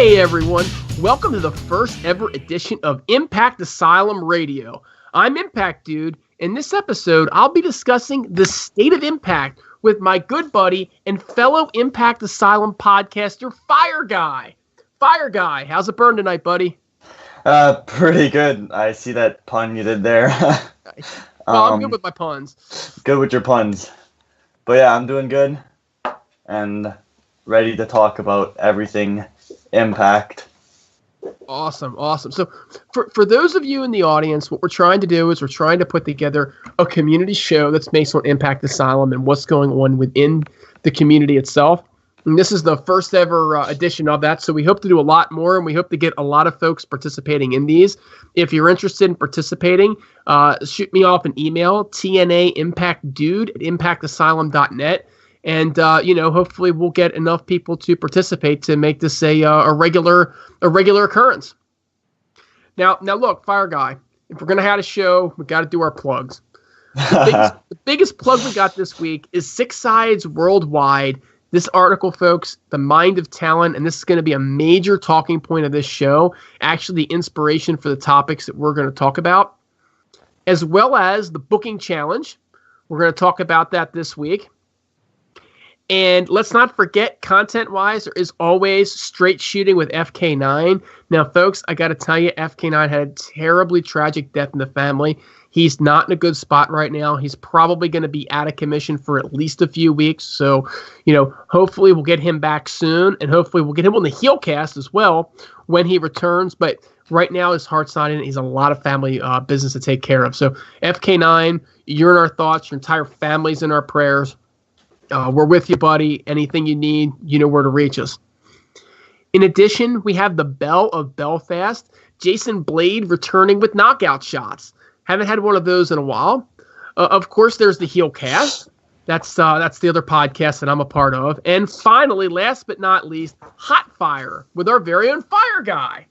Hey everyone, welcome to the first ever edition of ImpactAsylum Radio. I'm Impact Dude. In this episode, I'll be discussing the state of impact with my good buddy and fellow ImpactAsylum podcaster, FireGuy. FireGuy, how's it burn tonight, buddy? Pretty good. I see that pun you did there. Well, I'm good with my puns. Good with your puns. But yeah, I'm doing good and ready to talk about everything Impact. Awesome. So for those of you in the audience, what we're trying to do is we're trying to put together a community show that's based on ImpactAsylum and what's going on within the community itself. And this is the first ever edition of that, so we hope to do a lot more, and we hope to get a lot of folks participating in these. If you're interested in participating, shoot me off an email, tnaimpactdude@impactasylum.net. And, hopefully we'll get enough people to participate to make this a regular occurrence. Now look, FireGuy, if we're going to have a show, we got to do our plugs. The biggest plug we got this week is Six Sides Worldwide. This article, folks, The Mind of Talon, and this is going to be a major talking point of this show, actually the inspiration for the topics that we're going to talk about, as well as the Booking Challenge. We're going to talk about that this week. And let's not forget, content-wise, there is always Straight Shooting with FK9. Now, folks, I got to tell you, FK9 had a terribly tragic death in the family. He's not in a good spot right now. He's probably going to be out of commission for at least a few weeks. So, hopefully we'll get him back soon, and hopefully we'll get him on the Heelcast as well when he returns. But right now, his heart's not in it. He's a lot of family business to take care of. So, FK9, you're in our thoughts. Your entire family's in our prayers. We're with you, buddy. Anything you need, you know where to reach us. In addition, we have the Belle of Belfast, Jason Blade, returning with knockout shots. Haven't had one of those in a while. Of course, there's the Heelcast. That's the other podcast that I'm a part of. And finally, last but not least, Hot Fire with our very own FireGuy.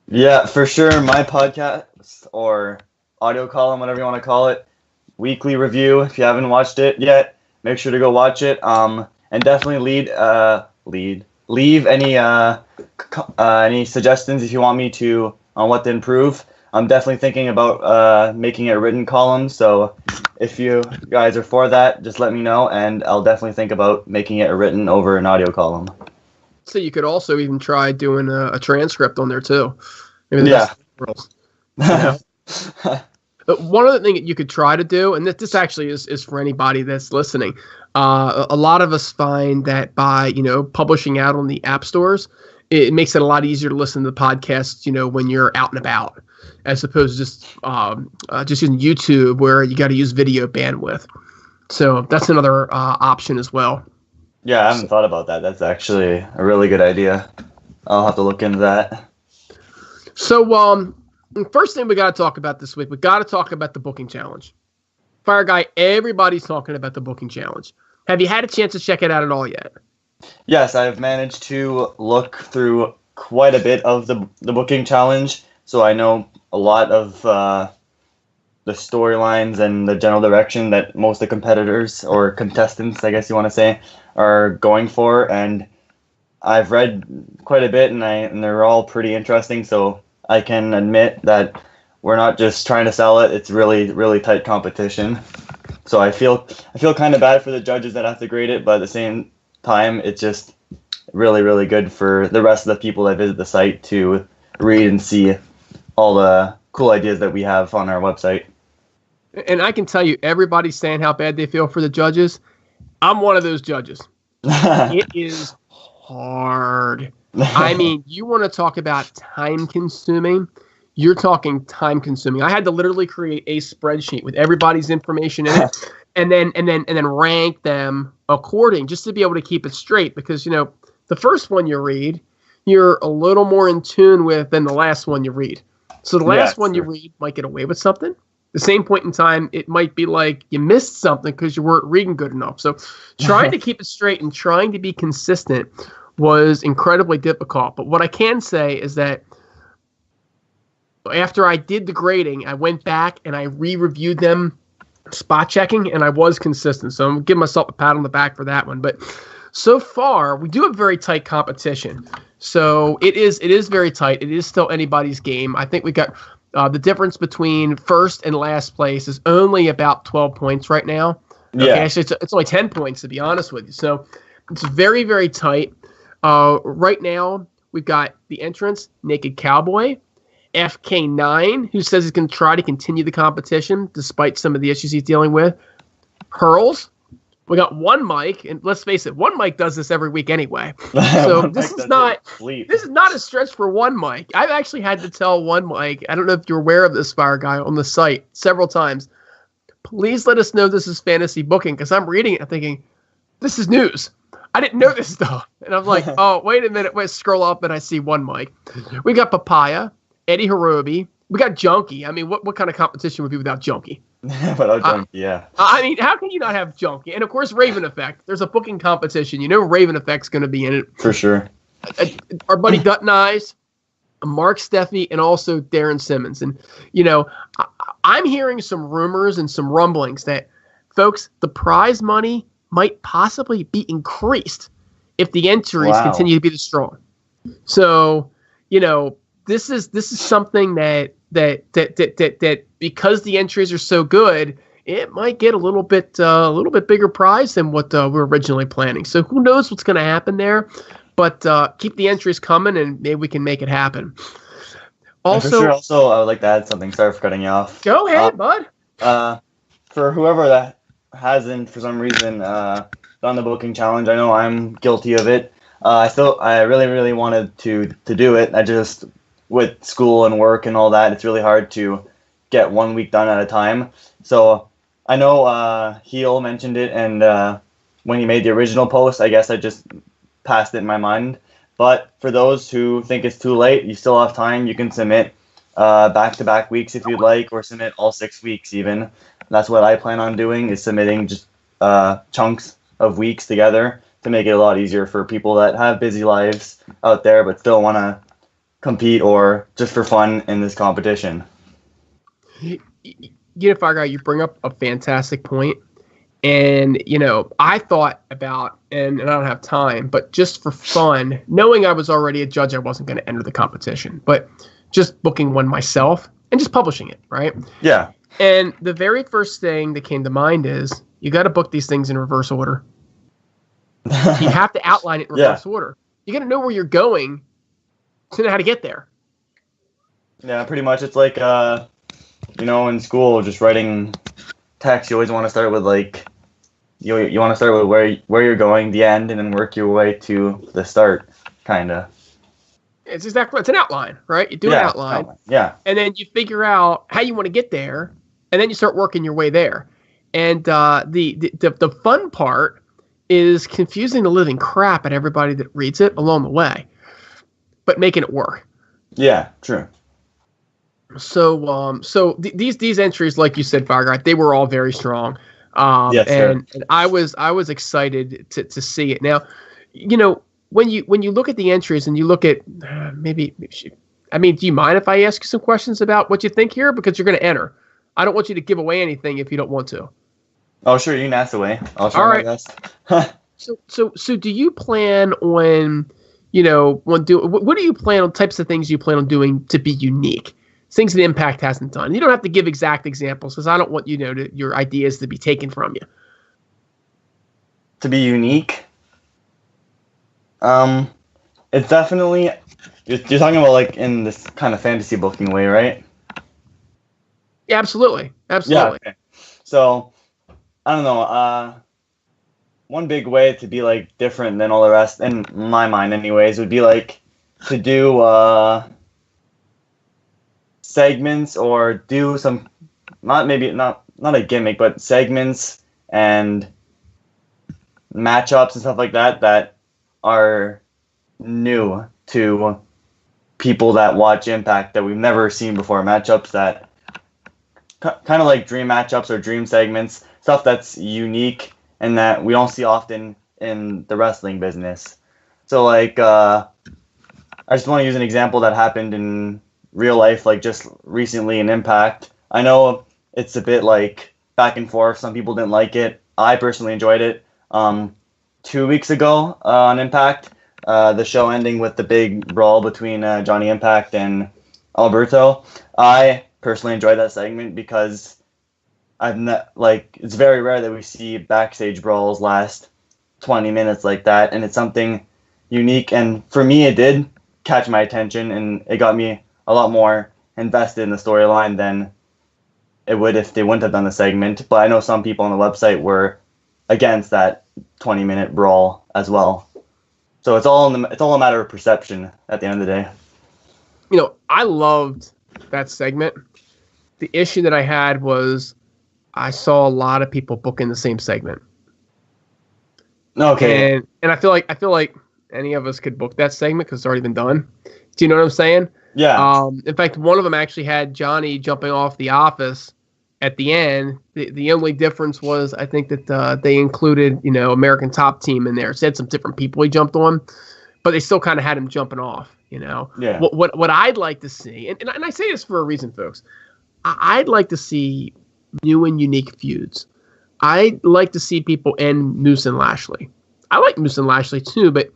Yeah, for sure. My podcast or audio column, whatever you want to call it, weekly review. If you haven't watched it yet, make sure to go watch it. And definitely leave any suggestions if you want me to on what to improve. I'm definitely thinking about making a written column, so if you guys are for that, just let me know, and I'll definitely think about making it written over an audio column. So you could also even try doing a transcript on there too. Maybe yeah. One other thing that you could try to do, and this actually is for anybody that's listening, a lot of us find that by publishing out on the app stores, it makes it a lot easier to listen to the podcasts, when you're out and about, as opposed to just using YouTube where you got to use video bandwidth. So that's another option as well. Yeah, I haven't thought about that. That's actually a really good idea. I'll have to look into that. So first thing we got to talk about this week, we got to talk about the Booking Challenge. FireGuy, everybody's talking about the Booking Challenge. Have you had a chance to check it out at all yet? Yes, I've managed to look through quite a bit of the Booking Challenge, so I know a lot of the storylines and the general direction that most of the competitors, or contestants, I guess you want to say, are going for, and I've read quite a bit, and they're all pretty interesting, so I can admit that we're not just trying to sell it, it's really, really tight competition. So I feel kind of bad for the judges that have to grade it, but at the same time, it's just really, really good for the rest of the people that visit the site to read and see all the cool ideas that we have on our website. And I can tell you, everybody's saying how bad they feel for the judges. I'm one of those judges. It is hard. I mean, you want to talk about time-consuming? You're talking time-consuming. I had to literally create a spreadsheet with everybody's information in it, and then rank them according, just to be able to keep it straight. Because the first one you read, you're a little more in tune with than the last one you read. So the last one you read might get away with something. The same point in time, it might be like you missed something because you weren't reading good enough. So trying to keep it straight and trying to be consistent was incredibly difficult. But what I can say is that after I did the grading, I went back and I re-reviewed them, spot checking, and I was consistent. So I'm going to give myself a pat on the back for that one. But so far, we do have very tight competition. So it is very tight. It is still anybody's game. I think we got the difference between first and last place is only about 12 points right now. Okay, Yeah. actually, it's only 10 points, to be honest with you. So it's very, very tight. Right now, we've got the entrance, Naked Cowboy, FK9, who says he's going to try to continue the competition despite some of the issues he's dealing with. Hurls. We got One Mike, and let's face it, One Mike does this every week anyway. So this is not a stretch for One Mike. I've actually had to tell One Mike, I don't know if you're aware of this, FireGuy, on the site several times. Please let us know this is fantasy booking, because I'm reading it and thinking, this is news. I didn't know this stuff. And I'm like, oh, wait a minute. Wait, scroll up and I see One Mike. We got Papaya, Eddie Hirobi. We got Junkie. I mean, what kind of competition would be without Junkie? Without Junkie, yeah. I mean, how can you not have Junkie? And, of course, Raven Effect. There's a booking competition. You know Raven Effect's going to be in it. For sure. Our buddy Dutton Eyes, Mark Steffi, and also Darren Simmons. And, you know, I'm hearing some rumors and some rumblings that, folks, the prize money might possibly be increased if the entries continue to be this strong. So, you know, this is something that because the entries are so good, it might get a little bit bigger prize than what we're originally planning. So who knows what's going to happen there? But keep the entries coming, and maybe we can make it happen. Also, I would like to add something. Sorry for cutting you off. Go ahead, bud. For whoever that hasn't, for some reason, done the booking challenge, I know I'm guilty of it. I really, really wanted to do it. I just, with school and work and all that, it's really hard to get 1 week done at a time. So I know Heel mentioned it, and when he made the original post, I guess I just passed it in my mind. But for those who think it's too late, you still have time. You can submit back-to-back weeks if you'd like, or submit all 6 weeks even. That's what I plan on doing, is submitting just chunks of weeks together to make it a lot easier for people that have busy lives out there but still want to compete or just for fun in this competition. You know, FireGuy, you bring up a fantastic point. And, you know, I thought about, and I don't have time, but just for fun, knowing I was already a judge, I wasn't going to enter the competition, but just booking one myself and just publishing it, right? Yeah. And the very first thing that came to mind is you got to book these things in reverse order. You have to outline it in reverse order. You got to know where you're going to know how to get there. Yeah, pretty much. It's like, you know, in school, just writing text, you always want to start with, like, you want to start with where you're going, the end, and then work your way to the start, kind of. It's exactly, it's an outline, right? You do an outline. Yeah. And then you figure out how you want to get there, and then you start working your way there. And the fun part is confusing the living crap at everybody that reads it along the way, but making it work. Yeah, true. So these entries, like you said, FireGuy, they were all very strong. Yes, and I was excited to see it. Now, you know, when you look at the entries and you look at do you mind if I ask you some questions about what you think here? Because you're going to enter. I don't want you to give away anything if you don't want to. Oh, sure, you can ask away. I'll try my best. So do you plan on, you know, what do you plan on, types of things you plan on doing to be unique? Things that Impact hasn't done. You don't have to give exact examples, because I don't want your ideas to be taken from you. To be unique? It's definitely, you're talking about, like, in this kind of fantasy booking way, right? Yeah, absolutely. Yeah, okay. So, I don't know, one big way to be, like, different than all the rest, in my mind anyways, would be, like, to do, segments, or do some, not a gimmick, but segments and matchups and stuff like that are new to people that watch Impact that we've never seen before. Matchups that kind of like dream matchups or dream segments, stuff that's unique and that we don't see often in the wrestling business. So, like, I just want to use an example that happened in real life, like just recently in Impact. I know it's a bit like back and forth. Some people didn't like it. I personally enjoyed it. 2 weeks ago on Impact, the show ending with the big brawl between Johnny Impact and Alberto. I personally enjoyed that segment because it's very rare that we see backstage brawls last 20 minutes like that, and it's something unique. And for me, it did catch my attention, and it got me a lot more invested in the storyline than it would if they wouldn't have done the segment. But I know some people on the website were against that 20-minute brawl as well. So it's all a matter of perception at the end of the day. I loved that segment. The issue that I had was I saw a lot of people booking the same segment. Okay. And I feel like any of us could book that segment because it's already been done. Do you know what I'm saying? Yeah. In fact, one of them actually had Johnny jumping off the office at the end. The only difference was I think that they included, American Top Team in there. So they had some different people he jumped on, but they still kind of had him jumping off, Yeah. What I'd like to see, and I say this for a reason, folks, I'd like to see new and unique feuds. I'd like to see people end Moose and Lashley. I like Moose and Lashley too, but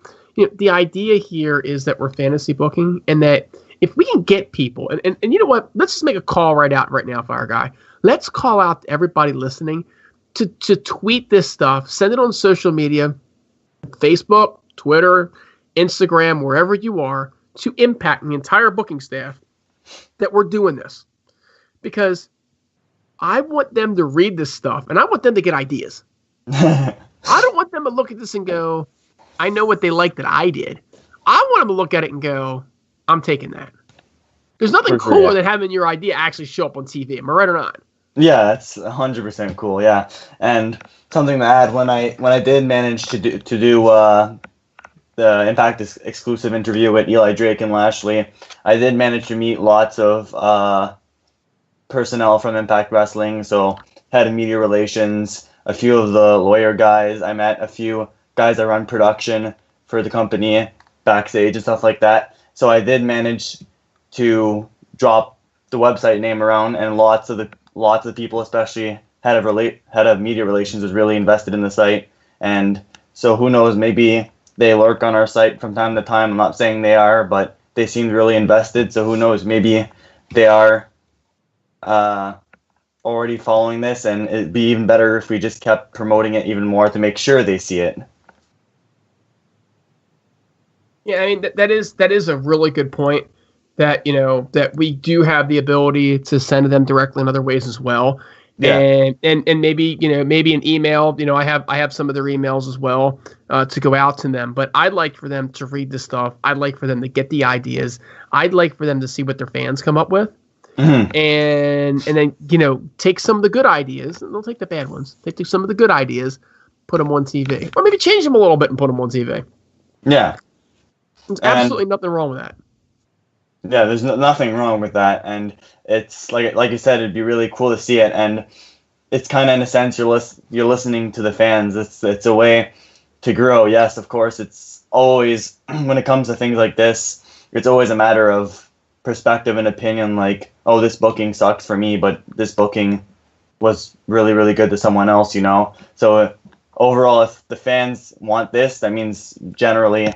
the idea here is that we're fantasy booking, and that if we can get people, and you know what, let's just make a call right now, FireGuy. Let's call out to everybody listening to tweet this stuff, send it on social media, Facebook, Twitter, Instagram, wherever you are, to Impact and the entire booking staff that we're doing this. Because I want them to read this stuff, and I want them to get ideas. I don't want them to look at this and go, I know what they like that I did. I want them to look at it and go, I'm taking that. There's nothing cooler than having your idea actually show up on TV. Am I right or not? Yeah, that's 100% cool. Yeah, and something to add, when I did manage to do the Impact exclusive interview with Eli Drake and Lashley, I did manage to meet lots of personnel from Impact Wrestling. So head of media relations, a few of the lawyer guys. I met a few guys that run production for the company backstage and stuff like that. So I did manage to drop the website name around, and lots of people, especially head of media relations, was really invested in the site. And so who knows, maybe they lurk on our site from time to time. I'm not saying they are, but they seemed really invested. So who knows, maybe they are already following this, and it'd be even better if we just kept promoting it even more to make sure they see it. Yeah, I mean that is a really good point. That that we do have the ability to send to them directly in other ways as well. Yeah. And maybe maybe an email. I have some of their emails as well to go out to them. But I'd like for them to read the stuff. I'd like for them to get the ideas. I'd like for them to see what their fans come up with. Mm-hmm. And then take some of the good ideas, and they'll take the bad ones. They take some of the good ideas, put them on TV, or maybe change them a little bit and put them on TV. Yeah, there's absolutely nothing wrong with that. Yeah, there's nothing wrong with that, and it's like you said, it'd be really cool to see it, and it's kind of, in a sense, you're listening to the fans. It's a way to grow. Yes, of course, it's always, when it comes to things like this, it's always a matter of perspective and opinion. Like, oh, this booking sucks for me, but this booking was really, really good to someone else. So overall, if the fans want this, that means generally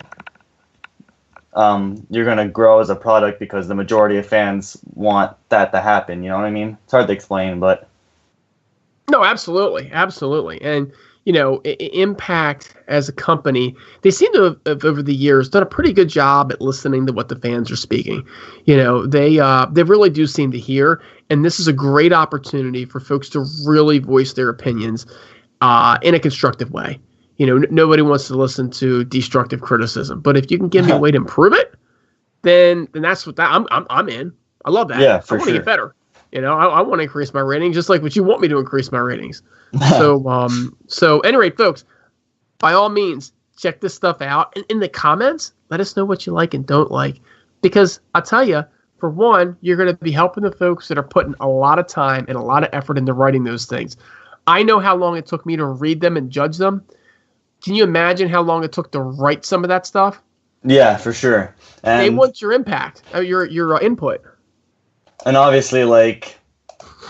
you're going to grow as a product because the majority of fans want that to happen. You know what I mean? It's hard to explain, but. No, absolutely. Absolutely. And, Impact as a company, they seem to have over the years done a pretty good job at listening to what the fans are speaking. They really do seem to hear, and this is a great opportunity for folks to really voice their opinions in a constructive way. Nobody wants to listen to destructive criticism, but if you can give me a way to improve it, then that's what I'm in. I love that. Yeah, for I want to sure. get better. I want to increase my ratings just like what you want me to increase my ratings. So anyway, folks, by all means, check this stuff out. And in the comments, let us know what you like and don't like, because I'll tell you, for one, you're going to be helping the folks that are putting a lot of time and a lot of effort into writing those things. I know how long it took me to read them and judge them. Can you imagine how long it took to write some of that stuff? Yeah, for sure. And they want your impact, your input. And obviously, it's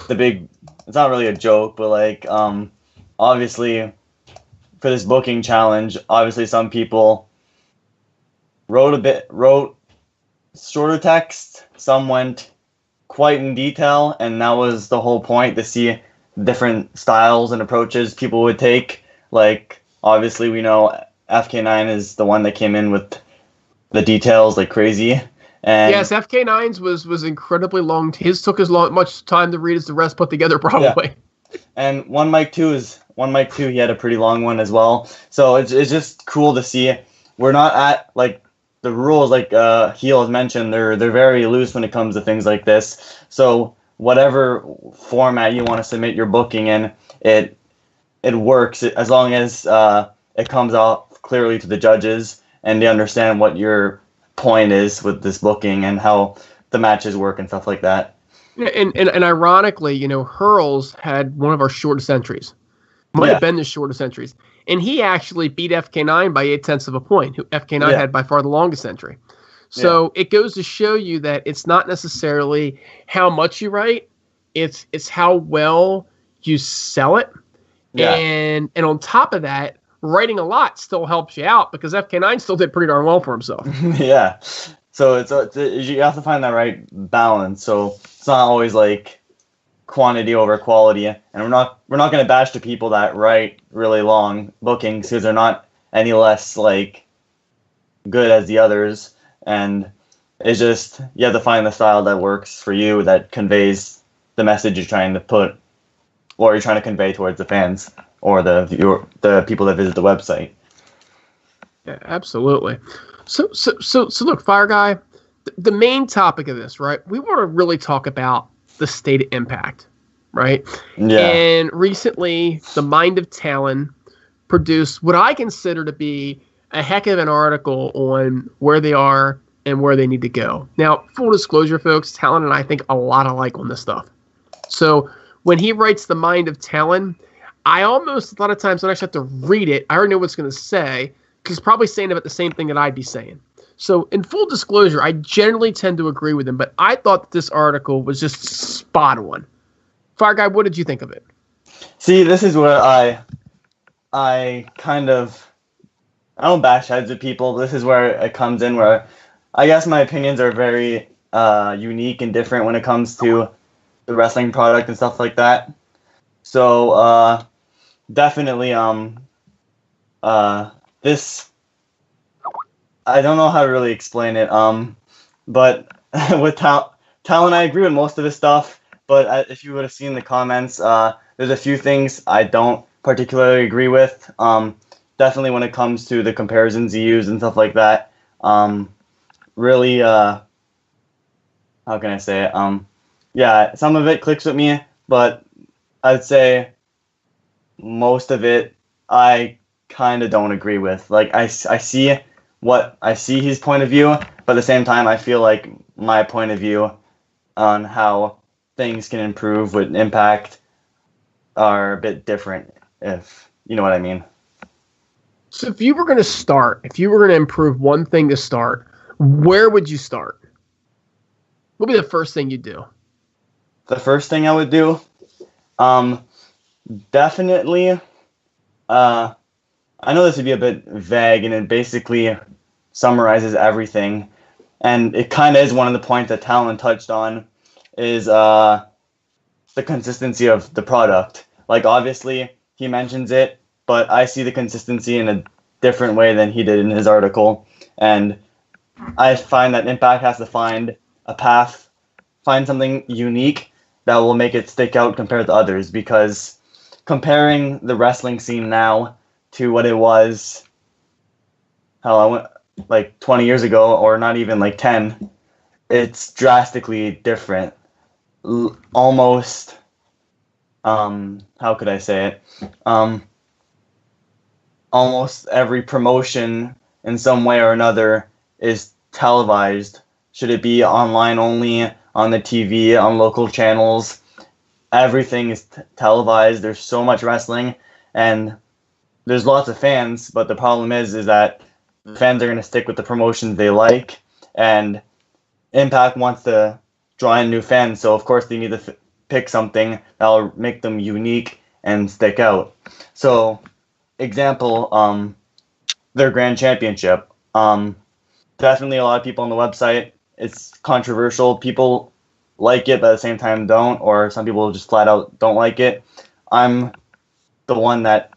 not really a joke, but obviously for this booking challenge, obviously some people wrote shorter text. Some went quite in detail, and that was the whole point, to see different styles and approaches people would take. Like, obviously, we know FK9 is the one that came in with the details like crazy. And yes, FK9's was incredibly long. His took as much time to read as the rest put together, probably. Yeah. And One Mic 2, he had a pretty long one as well. So it's just cool to see. We're not at, like, the rules, like Heel has mentioned, they're very loose when it comes to things like this. So whatever format you want to submit your booking in, it works, as long as it comes out clearly to the judges and they understand what your point is with this booking and how the matches work and stuff like that. Yeah, and ironically, Hurls had one of our shortest entries. Might have been the shortest entries. And he actually beat FK9 by 0.8 of a point, who FK9 had by far the longest entry. So it goes to show you that it's not necessarily how much you write, it's how well you sell it. Yeah. And on top of that, writing a lot still helps you out, because FK9 still did pretty darn well for himself. Yeah. So it's you have to find that right balance. So it's not always like quantity over quality, and we're not going to bash the people that write really long bookings, because they're not any less like good as the others. And it's just, you have to find the style that works for you, that conveys the message you're trying to put, or you're trying to convey towards the fans or the people that visit the website. Yeah, absolutely. So look, FireGuy, the main topic of this, right? We want to really talk about the state of Impact, right? Yeah. And recently, the Mind of Talon produced what I consider to be a heck of an article on where they are and where they need to go. Now, full disclosure, folks, Talon and I think a lot alike on this stuff. So when he writes the Mind of Talon, I almost, a lot of times, don't actually have to read it. I already know what it's going to say, because he's probably saying about the same thing that I'd be saying. So in full disclosure, I generally tend to agree with him, but I thought that this article was just spot on. FireGuy, what did you think of it? See, this is where I kind of, I don't bash heads with people. This is where it comes in, where I guess my opinions are very unique and different when it comes to the wrestling product and stuff like that. So definitely this, I don't know how to really explain it. But with Talon, I agree with most of his stuff. But if you would have seen the comments, there's a few things I don't particularly agree with. Definitely when it comes to the comparisons he used and stuff like that. Really, how can I say it? Yeah, some of it clicks with me, but I'd say most of it I kind of don't agree with. Like, I see his point of view, but at the same time, I feel like my point of view on how things can improve with Impact are a bit different, if you know what I mean. So if you were going to improve one thing to start, where would you start? What would be the first thing you'd do? The first thing I would do, definitely, I know this would be a bit vague, and it basically summarizes everything, and it kind of is one of the points that Talon touched on, is the consistency of the product. Like, obviously, he mentions it, but I see the consistency in a different way than he did in his article, and I find that Impact has to find a path, find something unique that will make it stick out compared to others, because comparing the wrestling scene now to what it was, like 20 years ago, or not even like 10, it's drastically different. Almost, how could I say it? Almost every promotion in some way or another is televised. Should it be online only, on the TV, on local channels? Everything is televised. There's so much wrestling, and there's lots of fans, but the problem is that the fans are going to stick with the promotions they like, and Impact wants to draw in new fans, so of course they need to pick something that'll make them unique and stick out. So, example, their Grand Championship. definitely a lot of people on the website. It's controversial. People like it, but at the same time don't, or some people just flat out don't like it. I'm the one that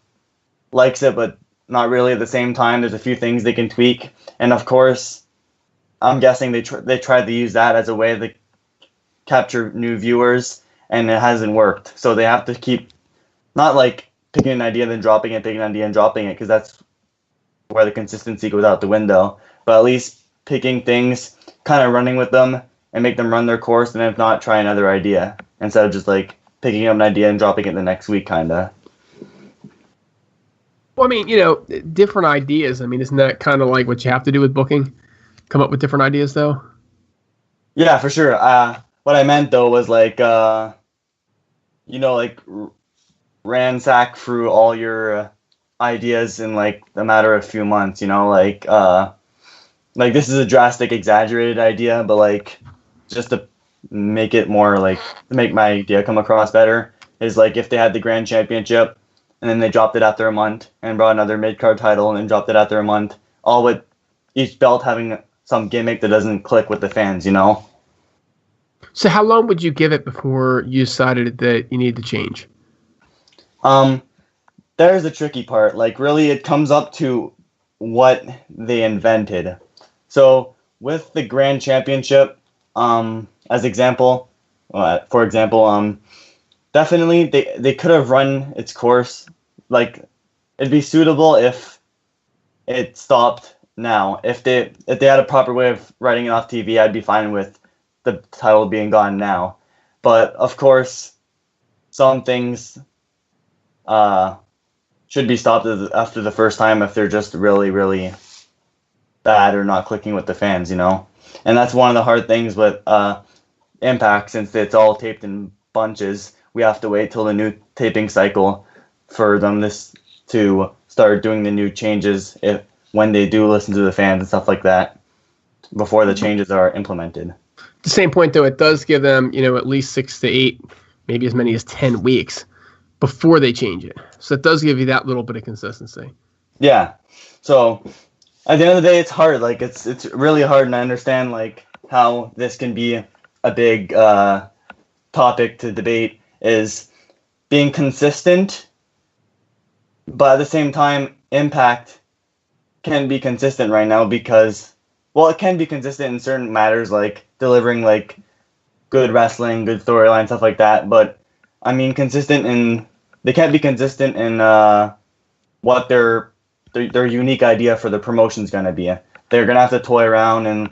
likes it, but not really at the same time. There's a few things they can tweak, and of course, I'm guessing they tried to use that as a way to capture new viewers, and it hasn't worked. So they have to keep not like picking an idea then dropping it, picking an idea and dropping it, because that's where the consistency goes out the window. But at least picking things, kind of running with them, and make them run their course, and if not, try another idea instead of just like picking up an idea and dropping it the next week, kind of. Well, I mean, you know, different ideas. I mean, isn't that kind of like what you have to do with booking? Come up with different ideas, though? Yeah, for sure. What I meant, though, was like, you know, like ransack through all your ideas in like a matter of a few months, you know, like this is a drastic, exaggerated idea, but like just to make it more like to make my idea come across better is like if they had the grand championship and then they dropped it after a month and brought another mid-card title and then dropped it after a month, all with each belt having some gimmick that doesn't click with the fans, you know? So how long would you give it before you decided that you needed to change? There's the tricky part. Like, really, it comes up to what they invented. So, with the Grand Championship, for example, definitely they could have run its course. Like, it'd be suitable if it stopped now. If they had a proper way of writing it off TV, I'd be fine with the title being gone now. But of course, some things should be stopped after the first time if they're just really, really bad or not clicking with the fans, you know? And that's one of the hard things with Impact, since it's all taped in bunches. We have to wait till the new taping cycle for them to start doing the new changes when they do listen to the fans and stuff like that before the changes are implemented. At the same point, though, it does give them, you know, at least 6 to 8, maybe as many as 10 weeks before they change it. So it does give you that little bit of consistency. Yeah. So at the end of the day, it's hard. Like it's really hard, and I understand like how this can be a big topic to debate, is being consistent, but at the same time, Impact can be consistent right now because, well, it can be consistent in certain matters like delivering like good wrestling, good storyline, stuff like that. But I mean, they can't be consistent in what their unique idea for the promotion's gonna be. They're gonna have to toy around and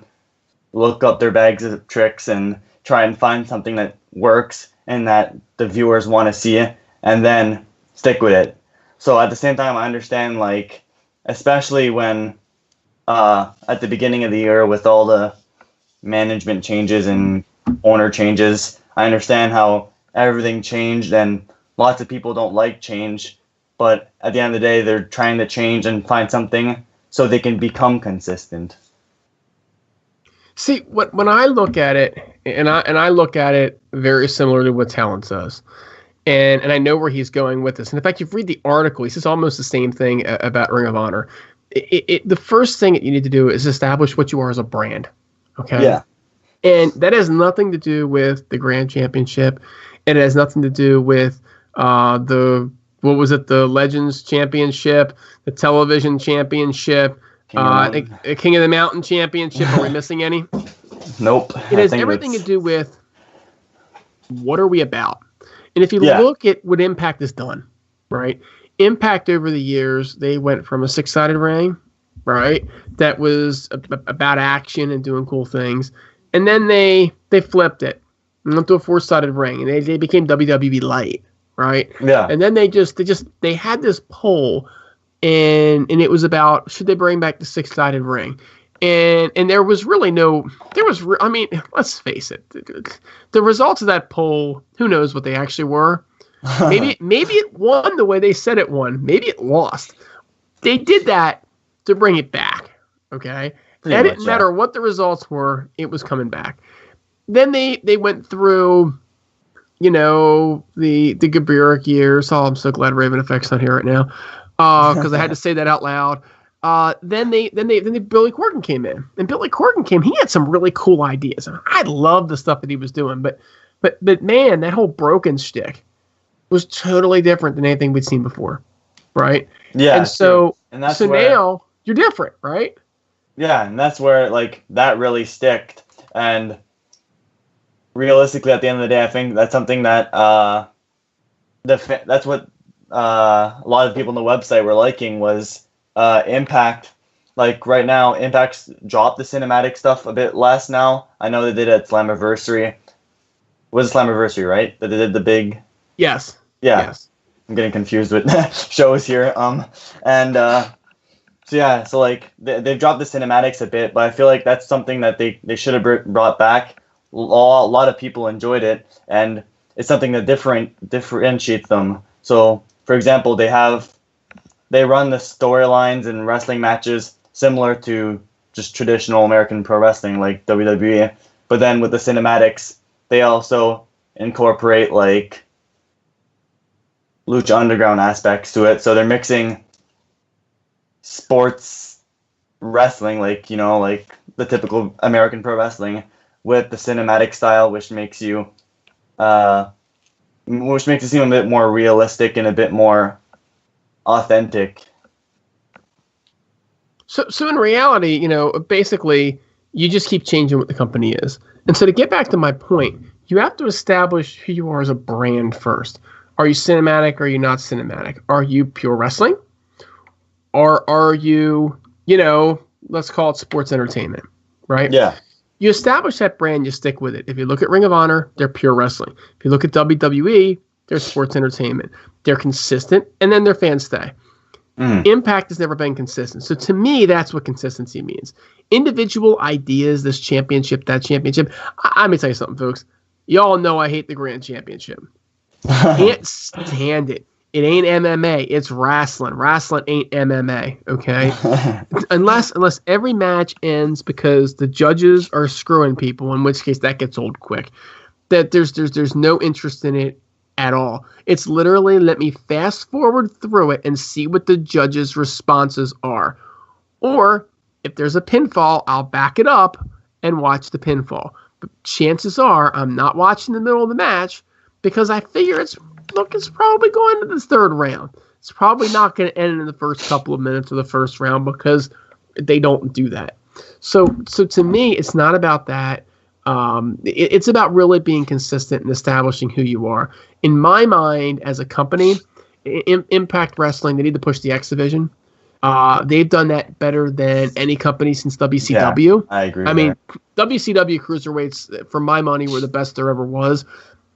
look up their bags of tricks and try and find something that works and that the viewers want to see, and then stick with it. So at the same time, I understand, like, especially when at the beginning of the year with all the management changes and owner changes, I understand how everything changed and lots of people don't like change, but at the end of the day, they're trying to change and find something so they can become consistent. See, when I look at it, and I look at it very similar to what Talon says, and I know where he's going with this. And in fact, you read the article, he says almost the same thing about Ring of Honor. The first thing that you need to do is establish what you are as a brand. Okay? Yeah. And that has nothing to do with the Grand Championship. It has nothing to do with the Legends Championship, the Television Championship, the King of the Mountain Championship. Are we missing any? Nope. It has everything to do with what are we about. And if you look at what Impact has done, right? Impact over the years, they went from a 6-sided ring, right? That was about action and doing cool things. And then they flipped it and went to a 4-sided ring, and they became WWE Light, right? Yeah. And then they had this poll, and it was about, should they bring back the 6-sided ring? And there was really I mean, let's face it, the results of that poll, who knows what they actually were. Maybe it won the way they said it won. Maybe it lost. They did that to bring it back, okay? And it didn't matter what the results were, it was coming back. Then they went through, you know, the Gabriel years. Oh, I'm so glad Raven Effect's not here right now, because I had to say that out loud. Then Billy Corgan came in, and Billy Corgan he had some really cool ideas. I loved the stuff that he was doing, but man, that whole broken shtick was totally different than anything we'd seen before, right? Yeah, and so and that's so where, now you're different, right? Yeah, and that's where like that really sticked. And realistically, at the end of the day, I think that's something that that's what a lot of people on the website were liking was Impact. Like right now, Impact's dropped the cinematic stuff a bit less now. I know they did it at Slammiversary. It was Slammiversary, right? That they did the big. Yes. Yeah. Yes. I'm getting confused with shows here. So like they've dropped the cinematics a bit, but I feel like that's something that they should have brought back. A lot of people enjoyed it, and it's something that differentiates them. So, for example, they run the storylines and wrestling matches similar to just traditional American pro wrestling like WWE, but then with the cinematics, they also incorporate like Lucha Underground aspects to it. So they're mixing sports wrestling, like the typical American pro wrestling, with the cinematic style, which makes it seem a bit more realistic and a bit more authentic. So in reality, basically, you just keep changing what the company is. And so to get back to my point, you have to establish who you are as a brand first. Are you cinematic or are you not cinematic? Are you pure wrestling? Or are you, let's call it sports entertainment, right? Yeah. You establish that brand, you stick with it. If you look at Ring of Honor, they're pure wrestling. If you look at WWE, they're sports entertainment. They're consistent, and then their fans stay. Impact has never been consistent. So to me, that's what consistency means. Individual ideas, this championship, that championship. Let me tell you something, folks. Y'all know I hate the Grand Championship. Can't stand it. It ain't MMA. It's wrestling. Wrestling ain't MMA. Okay, unless every match ends because the judges are screwing people, in which case that gets old quick. That there's no interest in it at all. It's literally let me fast forward through it and see what the judges' responses are, or if there's a pinfall, I'll back it up and watch the pinfall. But chances are I'm not watching the middle of the match because I figure it's probably going to the third round. It's probably not going to end in the first couple of minutes of the first round because they don't do that. So to me, it's not about that. It's about really being consistent and establishing who you are. In my mind, as a company, Impact Wrestling, they need to push the X Division. They've done that better than any company since WCW. Yeah, I agree. I mean, WCW cruiserweights, for my money, were the best there ever was.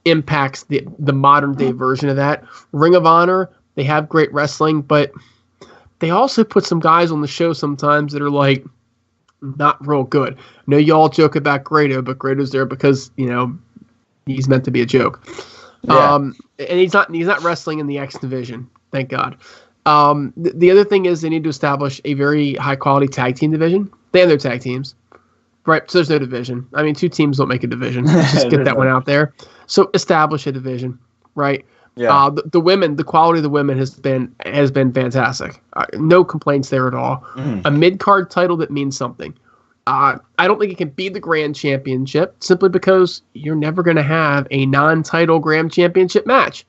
Impact's the modern day version of that. Ring of Honor, they have great wrestling, but they also put some guys on the show sometimes that are like not real good. I know y'all joke about Grado, but Grado's there because he's meant to be a joke. Yeah. And he's not wrestling in the X division, thank God. The other thing is they need to establish a very high quality tag team division. They have their tag teams, right? So there's no division. I mean, two teams don't make a division. Let's just get that one out there. So establish a division, right? Yeah. The women, the quality of the women has been fantastic. No complaints there at all. A mid-card title that means something. I don't think it can be the Grand Championship simply because you're never going to have a non-title Grand Championship match.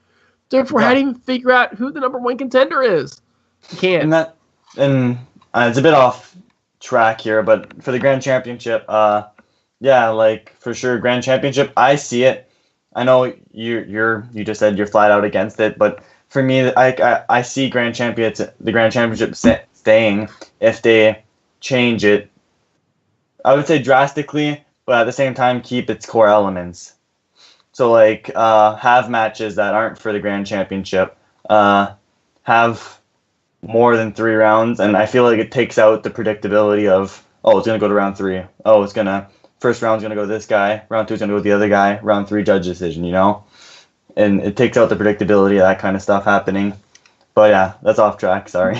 Therefore, how do you even figure out who the number one contender is? You can't. And it's a bit off track here, but for the Grand Championship, like for sure, Grand Championship, I see it. I know you just said you're flat out against it, but for me, I see the Grand Championship staying if they change it. I would say drastically, but at the same time keep its core elements. So like have matches that aren't for the Grand Championship, have more than 3 rounds, and I feel like it takes out the predictability of it's gonna go to round 3. First round's going to go to this guy, round 2's going to go to the other guy, round 3 judge decision, And it takes out the predictability of that kind of stuff happening. But yeah, that's off track, sorry.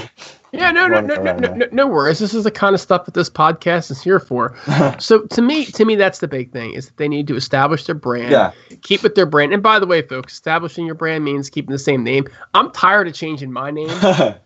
Yeah, no worries. This is the kind of stuff that this podcast is here for. So to me, that's the big thing, is that they need to establish their brand, keep with their brand. And by the way, folks, establishing your brand means keeping the same name. I'm tired of changing my name,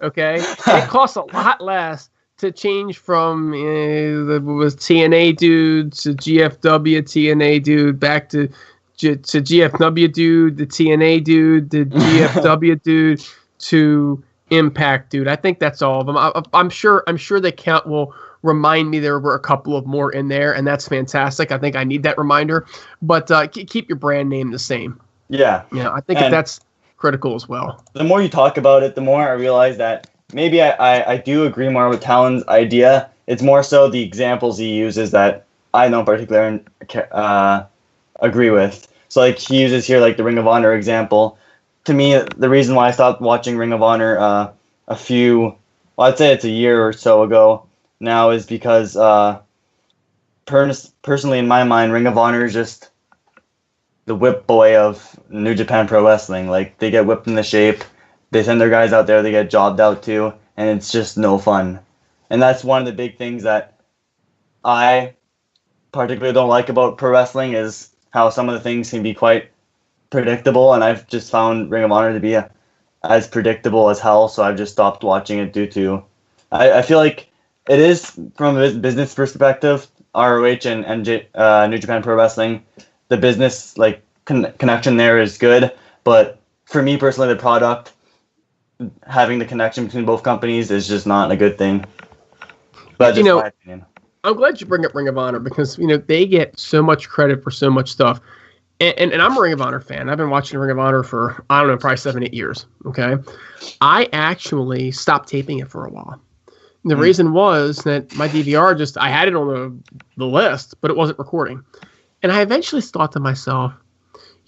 okay? And it costs a lot less to change from was TNA dude to GFW TNA dude back to GFW dude, the TNA dude, the GFW dude to Impact dude. I think that's all of them. I'm sure the count will remind me there were a couple of more in there, and that's fantastic. I think I need that reminder. But keep your brand name the same. Yeah. Yeah, I think that's critical as well. The more you talk about it, the more I realize that maybe I do agree more with Talon's idea. It's more so the examples he uses that I don't particularly agree with. So like he uses here like the Ring of Honor example. To me, the reason why I stopped watching Ring of Honor I'd say it's a year or so ago now is because personally in my mind, Ring of Honor is just the whip boy of New Japan Pro Wrestling. Like they get whipped into shape, they send their guys out there, they get jobbed out too, and it's just no fun. And that's one of the big things that I particularly don't like about pro wrestling is how some of the things can be quite predictable, and I've just found Ring of Honor to be as predictable as hell, so I've just stopped watching it due to I feel like it is from a business perspective, ROH and New Japan Pro Wrestling, the business like connection there is good, but for me personally, the product, having the connection between both companies is just not a good thing. But just my opinion. I'm glad you bring up Ring of Honor because they get so much credit for so much stuff. And I'm a Ring of Honor fan. I've been watching Ring of Honor for, I don't know, probably 7-8 years. Okay. I actually stopped taping it for a while. And the reason was that my DVR I had it on the list, but it wasn't recording. And I eventually thought to myself,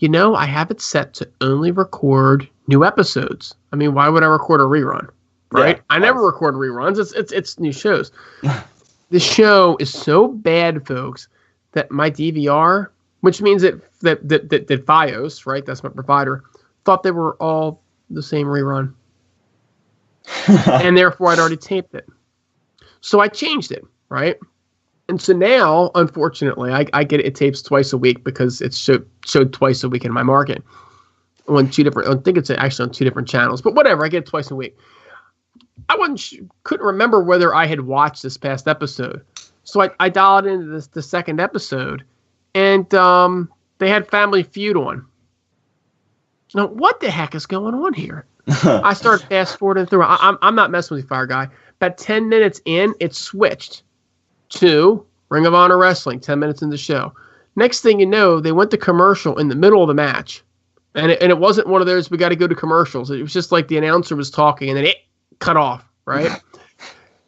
I have it set to only record new episodes. I mean, why would I record a rerun? Right? Yeah, I never record reruns. It's new shows. The show is so bad, folks, that my DVR, which means that Fios, right, that's my provider, thought they were all the same rerun. And therefore, I'd already taped it. So I changed it, right? And so now, unfortunately, I get it tapes twice a week because it's showed twice a week in my market. I think it's actually on 2 different channels. But whatever, I get it twice a week. I couldn't remember whether I had watched this past episode. So I dialed into the second episode, and they had Family Feud on. Now, what the heck is going on here? I started fast forwarding through. I'm not messing with you, FireGuy. About 10 minutes in, it switched to Ring of Honor Wrestling, 10 minutes in the show. Next thing you know, they went to commercial in the middle of the match. And it wasn't one of those, we got to go to commercials. It was just like the announcer was talking, and then it cut off, right?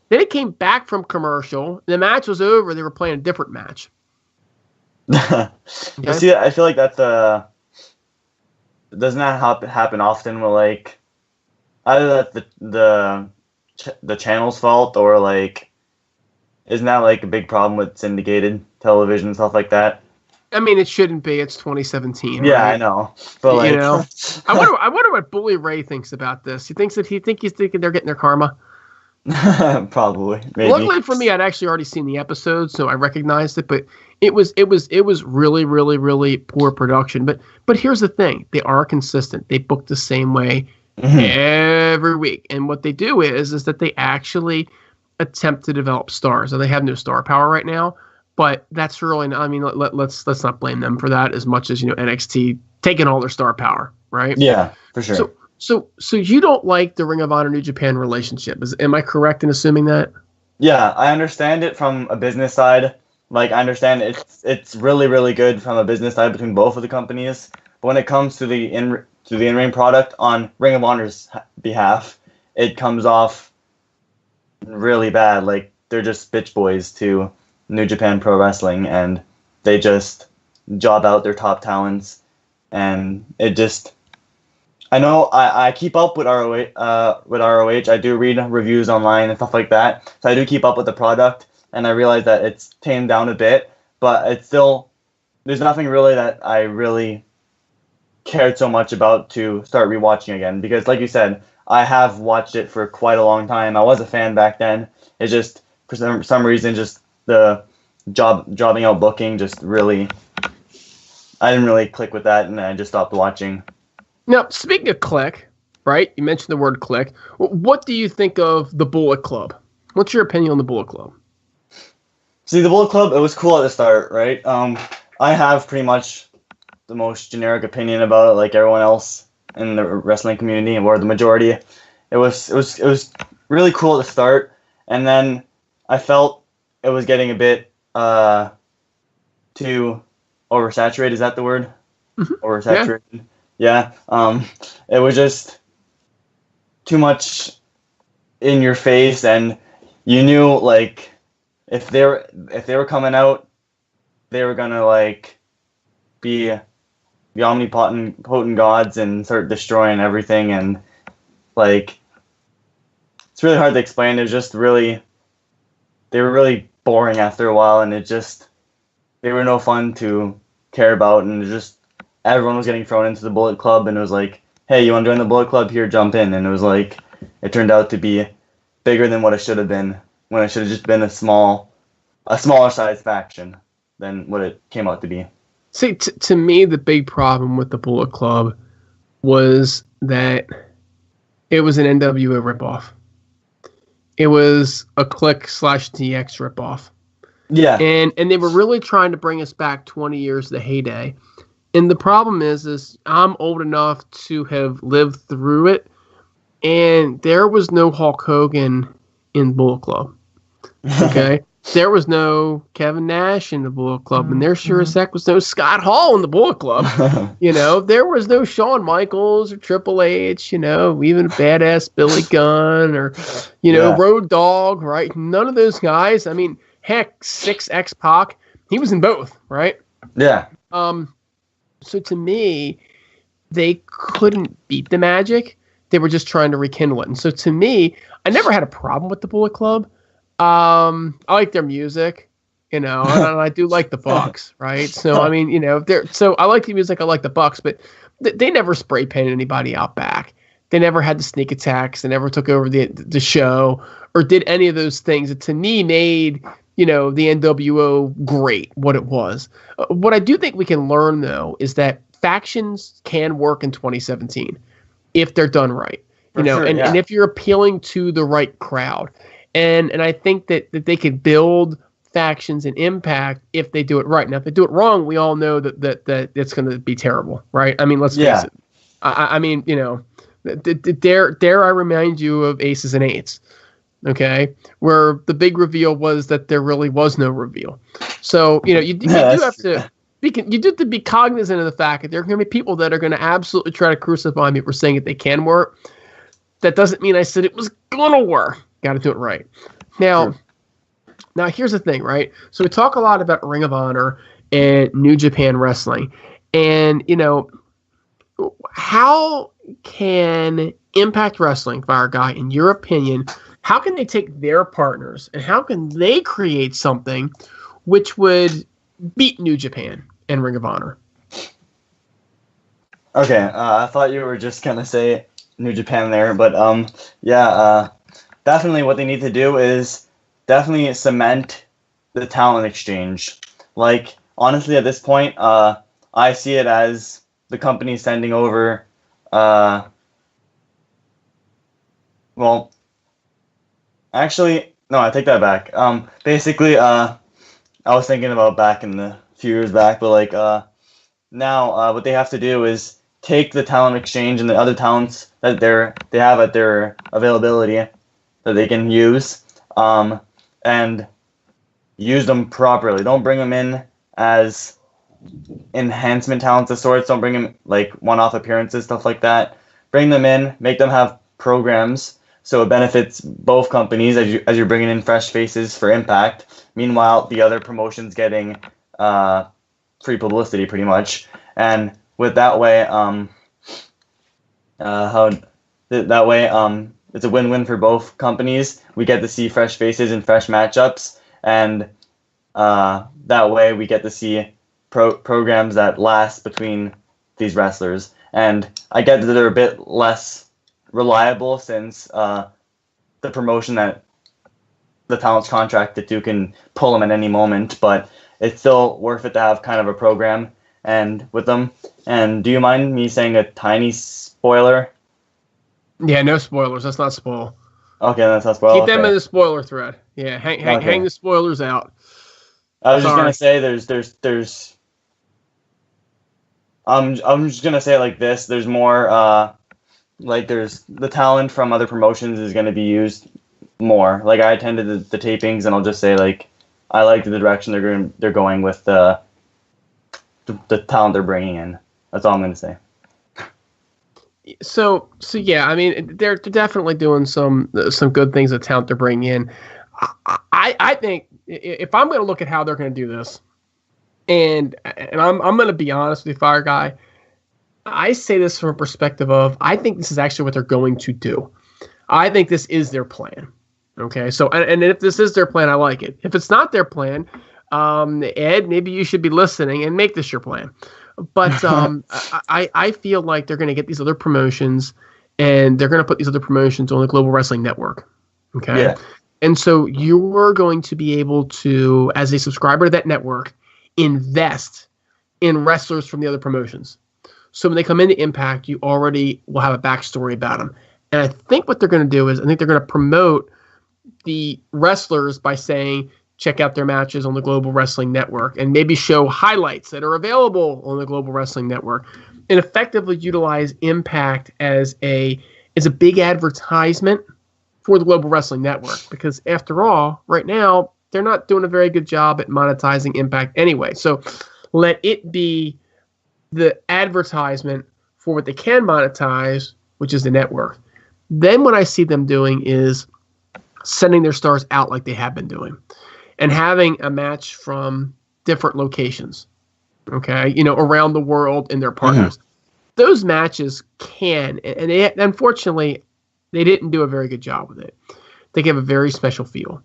Then it came back from commercial. The match was over. They were playing a different match. Okay? See, I feel like that's doesn't that happen often where, like, either that's the channel's fault or, like, isn't that, like, a big problem with syndicated television and stuff like that? I mean, it shouldn't be. It's 2017. Yeah, right? I know. But, like, I wonder what Bully Ray thinks about this. He thinks he's thinking they're getting their karma. Probably. Maybe. Luckily for me, I'd actually already seen the episode, so I recognized it. But it was really, really, really poor production. But here's the thing: they are consistent. They book the same way every week, and what they do is that they actually attempt to develop stars. And they have no star power right now. But that's really, I mean, let's not blame them for that as much as NXT taking all their star power, right? Yeah, for sure. So you don't like the Ring of Honor New Japan relationship? Am I correct in assuming that? Yeah, I understand it from a business side. Like, I understand it's really, really good from a business side between both of the companies. But when it comes to the in-ring product on Ring of Honor's behalf, it comes off really bad. Like, they're just bitch boys to New Japan Pro Wrestling, and they just job out their top talents, and it just. I know I keep up with ROH. I do read reviews online and stuff like that, so I do keep up with the product, and I realize that it's tamed down a bit, but it's still there's nothing really that I really cared so much about to start rewatching again, because like you said, I have watched it for quite a long time. I was a fan back then. It's just for some reason just the jobbing out booking just really, I didn't really click with that, and I just stopped watching. Now, speaking of click, right? You mentioned the word click. What do you think of the Bullet Club? What's your opinion on the Bullet Club? See, the Bullet Club, it was cool at the start, right? I have pretty much the most generic opinion about it, like everyone else in the wrestling community, or the majority. It was really cool at the start, and then I felt it was getting a bit too oversaturated. Is that the word? Oversaturated. Yeah. It was just too much in your face, and you knew, like, if they were coming out, they were gonna like be the omnipotent gods and start destroying everything, and like it's really hard to explain. It was just really, they were really boring after a while, and they were no fun to care about, and just everyone was getting thrown into the Bullet Club, and it was like, hey, you want to join the Bullet Club? Here, jump in. And it was like, it turned out to be bigger than what it should have been, when it should have just been a smaller size faction than what it came out to be. See, to me, the big problem with the Bullet Club was that it was an NWO ripoff. It was a Click/DX ripoff. Yeah. And they were really trying to bring us back 20 years to the heyday. And the problem is I'm old enough to have lived through it, and there was no Hulk Hogan in Bullet Club. Okay? There was no Kevin Nash in the Bullet Club, and there sure as heck was no Scott Hall in the Bullet Club. There was no Shawn Michaels or Triple H, even badass Billy Gunn or, Road Dogg, right? None of those guys. I mean, heck, 6X Pac, he was in both, right? Yeah. So to me, they couldn't beat the magic. They were just trying to rekindle it. And so to me, I never had a problem with the Bullet Club. I like their music, and I do like the Bucks, right? So, I mean, so I like the music, I like the Bucks, but they never spray painted anybody out back. They never had the sneak attacks. They never took over the show or did any of those things that to me made, the NWO great, what it was. What I do think we can learn, though, is that factions can work in 2017 if they're done right, and if you're appealing to the right crowd. And I think that they could build factions in Impact if they do it right. Now, if they do it wrong, we all know that it's going to be terrible, right? I mean, let's face it. I mean, dare I remind you of Aces and Eights, okay, where the big reveal was that there really was no reveal. So, you do have to be cognizant of the fact that there are going to be people that are going to absolutely try to crucify me for saying that they can work. That doesn't mean I said it was going to work. Got to do it right. Now, here's the thing, right? So we talk a lot about Ring of Honor and New Japan Wrestling. And, how can Impact Wrestling, FireGuy, in your opinion, how can they take their partners and how can they create something which would beat New Japan and Ring of Honor? Okay, I thought you were just going to say New Japan there, but definitely what they need to do is definitely cement the talent exchange. Like, honestly, at this point, I see it as the company sending over, actually, no, I take that back. Basically, I was thinking about back in the few years back, but now what they have to do is take the talent exchange and the other talents that they have at their availability that they can use, and use them properly. Don't bring them in as enhancement talents of sorts. Don't bring them like one-off appearances, stuff like that. Bring them in, make them have programs, so it benefits both companies as you're bringing in fresh faces for Impact. Meanwhile, the other promotion's getting free publicity, pretty much. And with that way, it's a win-win for both companies. We get to see fresh faces and fresh matchups, and that way we get to see programs that last between these wrestlers. And I get that they're a bit less reliable since the promotion that the talent's contracted to can pull them at any moment, but it's still worth it to have kind of a program and with them. And do you mind me saying a tiny spoiler? Yeah, no spoilers. Let's not spoil. Okay, that's not spoil. Keep them Okay. in the spoiler thread. Yeah, hang Okay. the spoilers out. I was just Sorry. gonna say there's I'm just gonna say it like this. There's more like there's the talent from other promotions is gonna be used more. Like I attended the tapings, and I'll just say like I like the direction they're going with the talent they're bringing in. That's all I'm gonna say. So yeah, I mean, they're definitely doing some good things with talent they're bringing in. I think if I'm going to look at how they're going to do this, and I'm going to be honest with you, FireGuy, I say this from a perspective of I think this is actually what they're going to do. I think this is their plan. Okay, so and if this is their plan, I like it. If it's not their plan, Ed, maybe you should be listening and make this your plan. But I feel like they're going to get these other promotions, and they're going to put these other promotions on the Global Wrestling Network. Okay, Yeah. and so you're going to be able to, as a subscriber to that network, invest in wrestlers from the other promotions. So when they come into Impact, you already will have a backstory about them. And I think what they're going to do is I think they're going to promote the wrestlers by saying, check out their matches on the Global Wrestling Network, and maybe show highlights that are available on the Global Wrestling Network, and effectively utilize Impact as a big advertisement for the Global Wrestling Network. Because after all, right now, they're not doing a very good job at monetizing Impact anyway. So let it be the advertisement for what they can monetize, which is the network. Then what I see them doing is sending their stars out like they have been doing, and having a match from different locations, okay, around the world in their partners. Those matches can, and they, unfortunately, they didn't do a very good job with it. They give a very special feel.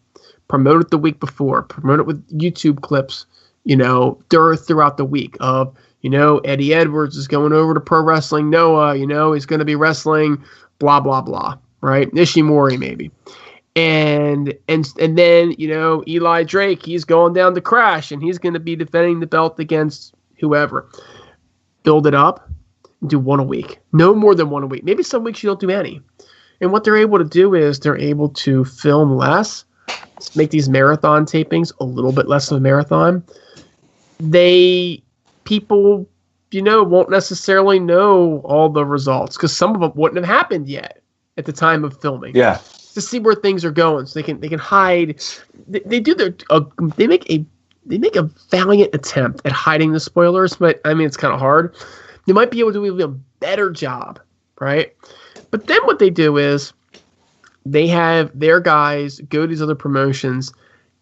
Promote it the week before. Promote it with YouTube clips, throughout the week of, Eddie Edwards is going over to Pro Wrestling Noah. He's going to be wrestling blah, blah, blah, right? Ishimori maybe. And then, Eli Drake, he's going down to Crash, and he's going to be defending the belt against whoever. Build it up. Do one a week. No more than one a week. Maybe some weeks you don't do any. And what they're able to do is they're able to film less, make these marathon tapings a little bit less of a marathon. People, won't necessarily know all the results because some of them wouldn't have happened yet at the time of filming. Yeah. To see where things are going, so they can hide. They make a valiant attempt at hiding the spoilers, but I mean it's kind of hard. They might be able to do even a better job, right? But then what they do is they have their guys go to these other promotions,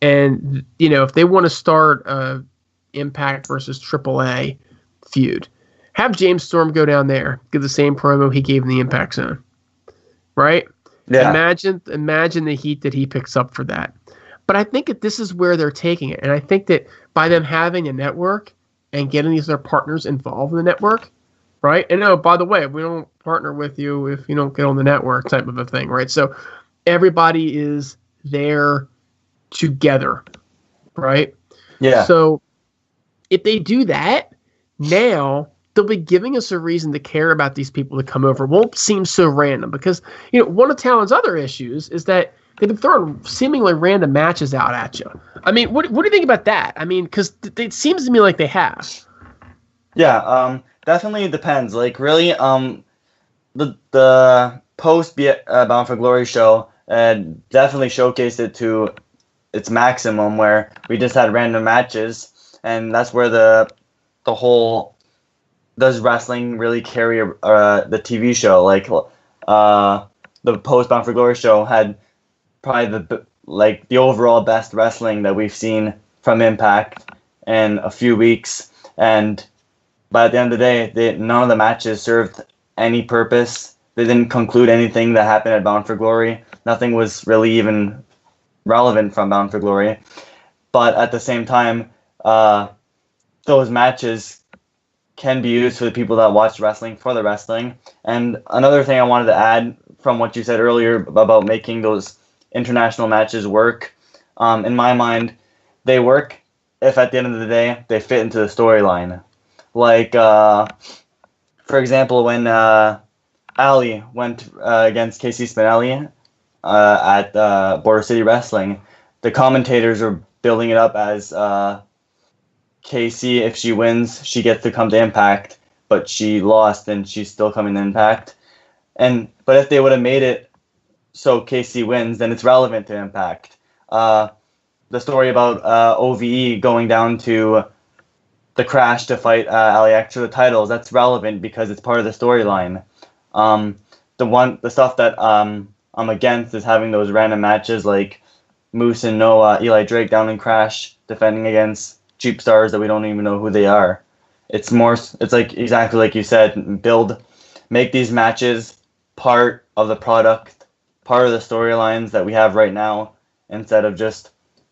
and if they want to start a Impact versus AAA feud, have James Storm go down there, give the same promo he gave in the Impact Zone, right? Yeah. Imagine the heat that he picks up for that. But I think that this is where they're taking it. And I think that by them having a network and getting these other partners involved in the network, right? And by the way, we don't partner with you if you don't get on the network type of a thing, right? So everybody is there together, right? Yeah. So if they do that, now they'll be giving us a reason to care about these people to come over. It won't seem so random because, one of Talon's other issues is that they've been throwing seemingly random matches out at you. I mean, what do you think about that? I mean, because it seems to me like they have. Yeah, definitely depends. Like, really, the post Bound for Glory show definitely showcased it to its maximum, where we just had random matches, and that's where the whole does wrestling really carry the TV show? Like, the post Bound for Glory show had probably the overall best wrestling that we've seen from Impact in a few weeks, and by the end of the day, none of the matches served any purpose. They didn't conclude anything that happened at Bound for Glory. Nothing was really even relevant from Bound for Glory. But at the same time, those matches can be used for the people that watch wrestling for the wrestling. And another thing I wanted to add from what you said earlier about making those international matches work, in my mind, they work if at the end of the day they fit into the storyline. Like, for example, when Ali went against Casey Spinelli at Border City Wrestling. The commentators are building it up as Casey, if she wins, she gets to come to Impact, but she lost and she's still coming to Impact. But if they would have made it so Casey wins, then it's relevant to Impact. The story about OVE going down to the Crash to fight Ali X for the titles, that's relevant because it's part of the storyline. The stuff that I'm against is having those random matches like Moose and Noah, Eli Drake down in Crash defending against cheap stars that we don't even know who they are. It's like exactly like you said, make these matches part of the product, part of the storylines that we have right now, instead of just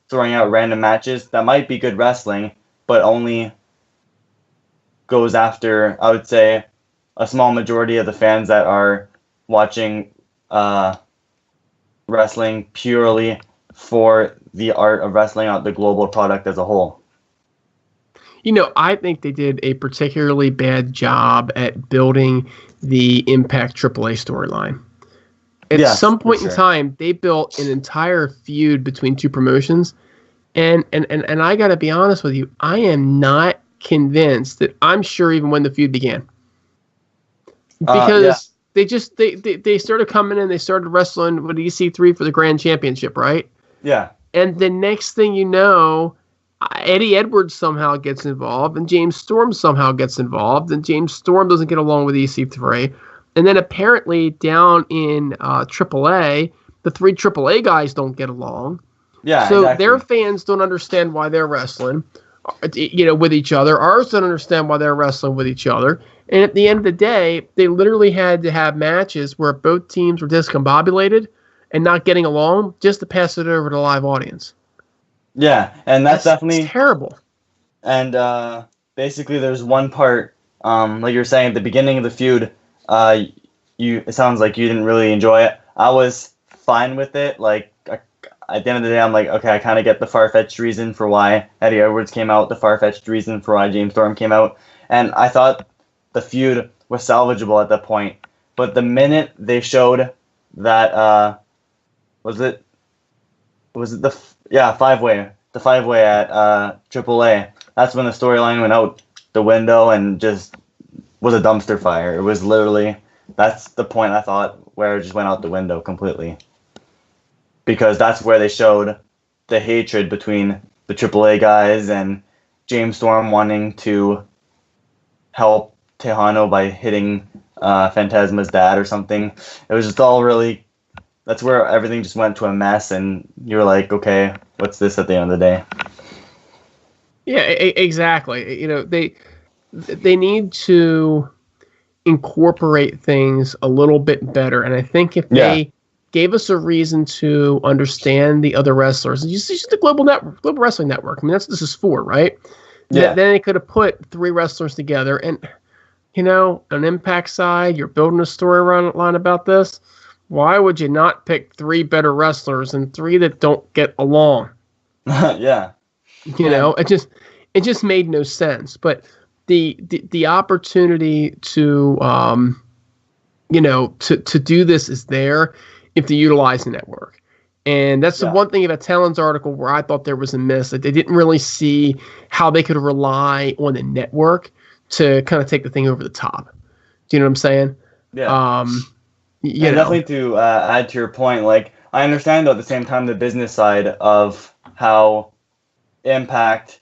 throwing out random matches that might be good wrestling, but only goes after, I would say, a small majority of the fans that are watching wrestling purely for the art of wrestling, not the global product as a whole. I think they did a particularly bad job at building the Impact AAA storyline. At some point in time, they built an entire feud between two promotions, and I got to be honest with you, I am not convinced that I'm sure even when the feud began, because they started coming in, they started wrestling with EC3 for the Grand Championship, right? Yeah. And the next thing you know, Eddie Edwards somehow gets involved, and James Storm somehow gets involved, and James Storm doesn't get along with EC3. And then apparently down in AAA, the three AAA guys don't get along. Yeah, so exactly. Their fans don't understand why they're wrestling, with each other. Ours don't understand why they're wrestling with each other. And at the end of the day, they literally had to have matches where both teams were discombobulated and not getting along just to pass it over to the live audience. Yeah, and that's definitely terrible. And basically, there's one part, like you were saying at the beginning of the feud. It sounds like you didn't really enjoy it. I was fine with it. Like at the end of the day, I'm like, okay, I kind of get the far-fetched reason for why Eddie Edwards came out, the far-fetched reason for why James Storm came out, and I thought the feud was salvageable at that point. But the minute they showed that, was it the five-way at AAA, that's when the storyline went out the window and just was a dumpster fire. It was literally, that's the point I thought where it just went out the window completely. Because that's where they showed the hatred between the AAA guys and James Storm wanting to help Tejano by hitting Phantasma's dad or something. It was just all really, that's where everything just went to a mess, and you were like, okay, what's this at the end of the day? Yeah, exactly. They need to incorporate things a little bit better, and I think if they gave us a reason to understand the other wrestlers, and just the global wrestling network. I mean, that's what this is for, right? Yeah. Then they could have put three wrestlers together, and an Impact side, you're building a storyline about this. Why would you not pick three better wrestlers and three that don't get along? Yeah. It just made no sense. But the opportunity to to do this is there if they utilize the network. And that's the one thing about Talon's article where I thought there was a miss. That they didn't really see how they could rely on the network to kind of take the thing over the top. Do you know what I'm saying? Yeah. Definitely to add to your point, like, I understand though at the same time the business side of how Impact,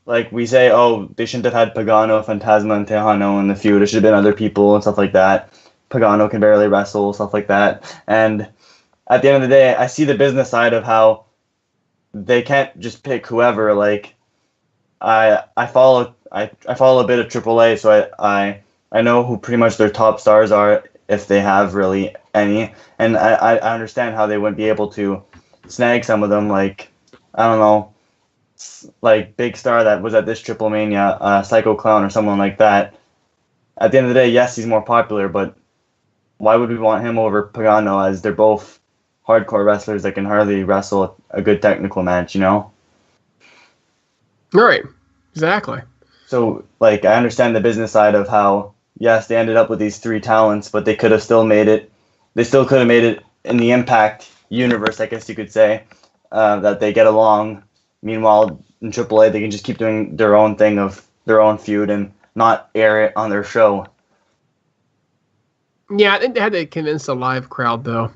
like, we say, oh, they shouldn't have had Pagano, Phantasma, and Tejano in the feud. It should have been other people and stuff like that. Pagano can barely wrestle, stuff like that. And at the end of the day, I see the business side of how they can't just pick whoever. Like, I follow a bit of AAA, so I know who pretty much their top stars are, if they have really any. And I understand how they wouldn't be able to snag some of them, like, I don't know, like Big Star that was at this Triple Mania, Psycho Clown or someone like that. At the end of the day, yes, he's more popular, but why would we want him over Pagano, as they're both hardcore wrestlers that can hardly wrestle a good technical match, Right. Exactly. So, like, I understand the business side of how, yes, they ended up with these three talents, but they could have still made it. They still could have made it in the Impact universe, I guess you could say, that they get along. Meanwhile, in AAA, they can just keep doing their own thing of their own feud and not air it on their show. Yeah, I think they had to convince a live crowd, though.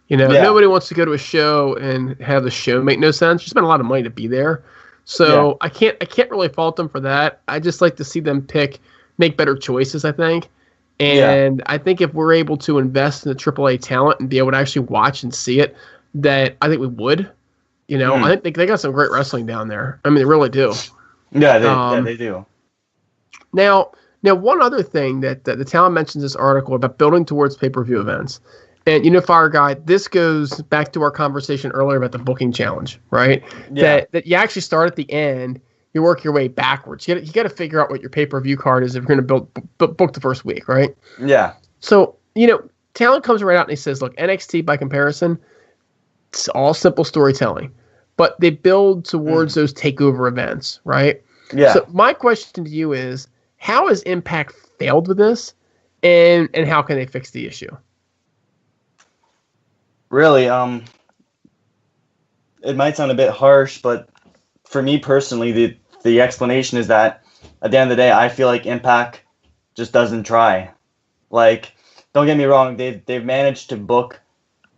You know, Yeah. nobody wants to go to a show and have the show make no sense. You spend a lot of money to be there. So I can't really fault them for that. I just like to see them make better choices, I think. And I think if we're able to invest in the AAA talent and be able to actually watch and see it, that I think we would. You know, I think they got some great wrestling down there. I mean, they really do. Yeah, they do. Now, one other thing that the Talon mentions in this article about building towards pay-per-view events. And, you know, FireGuy, this goes back to our conversation earlier about the booking challenge, right? Yeah. That you actually start at the end, you work your way backwards. You got to figure out what your pay-per-view card is if you're going to book the first week, right? Yeah. So, you know, Talon comes right out and he says, look, NXT by comparison, it's all simple storytelling. But they build towards those takeover events, right? Yeah. So my question to you is, how has Impact failed with this, and how can they fix the issue? Really, it might sound a bit harsh, but for me personally, the explanation is that at the end of the day, I feel like Impact just doesn't try. Like, don't get me wrong, they've managed to book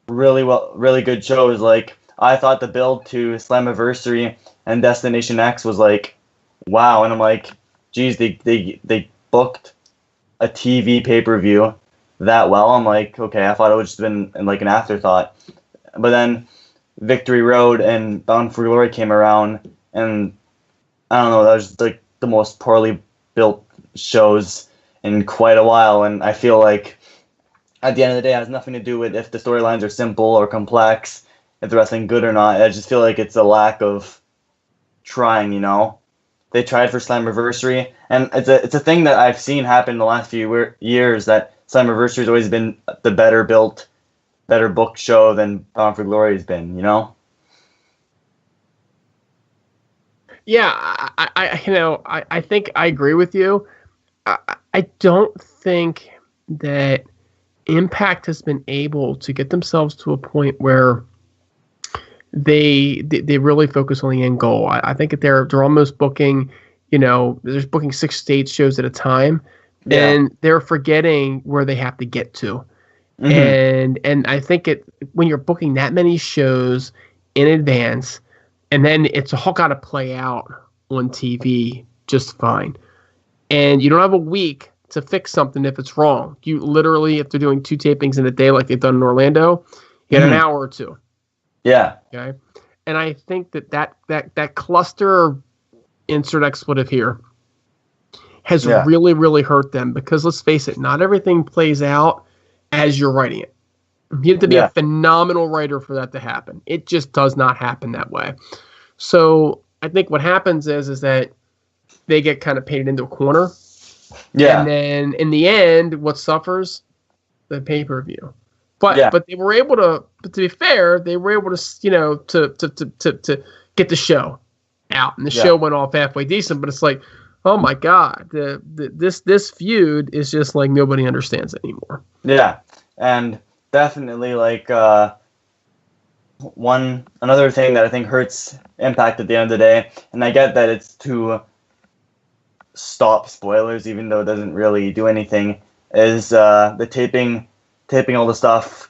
really good shows. Like, I thought the build to Slammiversary and Destination X was like, wow, and I'm like, geez, they booked a TV pay-per-view that well. I'm like, okay, I thought it would just been like an afterthought. But then Victory Road and Bound for Glory came around, and I don't know, that was like the most poorly built shows in quite a while. And I feel like at the end of the day, it has nothing to do with if the storylines are simple or complex, if the wrestling good or not. I just feel like it's a lack of trying, you know? They tried for Slammiversary, and it's a thing that I've seen happen in the last few years, that Slammiversary has always been the better built, better booked show than Bound for Glory has been, you know? Yeah, I think I agree with you. I don't think that Impact has been able to get themselves to a point where they really focus on the end goal. I think that they're almost booking, you know, they're booking 6 stage shows at a time, and they're forgetting where they have to get to. And I think when you're booking that many shows in advance, and then it's all got to play out on TV just fine, and you don't have a week to fix something if it's wrong. You literally, if they're doing 2 tapings in a day like they've done in Orlando, you get an hour or 2. Yeah. Okay. And I think that cluster, insert expletive here, has really, really hurt them, because let's face it, not everything plays out as you're writing it. You have to be a phenomenal writer for that to happen. It just does not happen that way. So I think what happens is that they get kind of painted into a corner. Yeah. And then in the end, what suffers? The pay-per-view. But they were able to. But to be fair, they were able to, you know, to get the show out, and the show went off halfway decent. But it's like, oh my God, this feud is just like nobody understands anymore. Yeah, and definitely like another thing that I think hurts Impact at the end of the day, and I get that it's to stop spoilers, even though it doesn't really do anything, is the taping all the stuff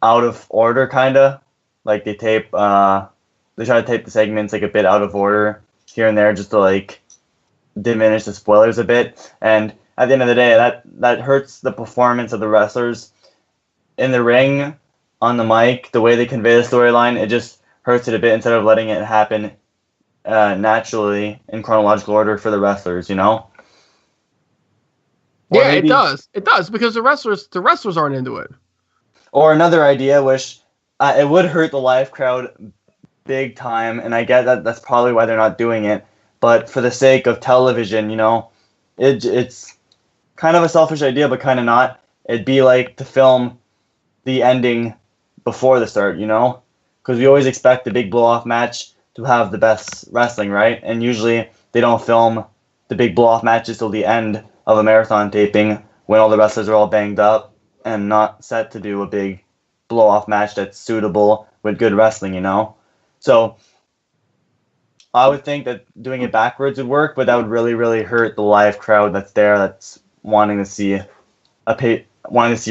out of order, kind of. Like they try to tape the segments like a bit out of order here and there, just to like diminish the spoilers a bit. And at the end of the day, that hurts the performance of the wrestlers in the ring, on the mic, the way they convey the storyline. It just hurts it a bit instead of letting it happen naturally in chronological order for the wrestlers, you know? Or maybe, it does because the wrestlers aren't into it. Or another idea, which it would hurt the live crowd big time, and I get that that's probably why they're not doing it, but for the sake of television, you know, it's kind of a selfish idea, but kind of not. It'd be like to film the ending before the start, you know? Because we always expect the big blow-off match to have the best wrestling, right? And usually they don't film the big blow-off matches till the end of a marathon taping when all the wrestlers are all banged up and not set to do a big blow-off match that's suitable with good wrestling, you know? So I would think that doing it backwards would work, but that would really, really hurt the live crowd that's there, that's wanting to see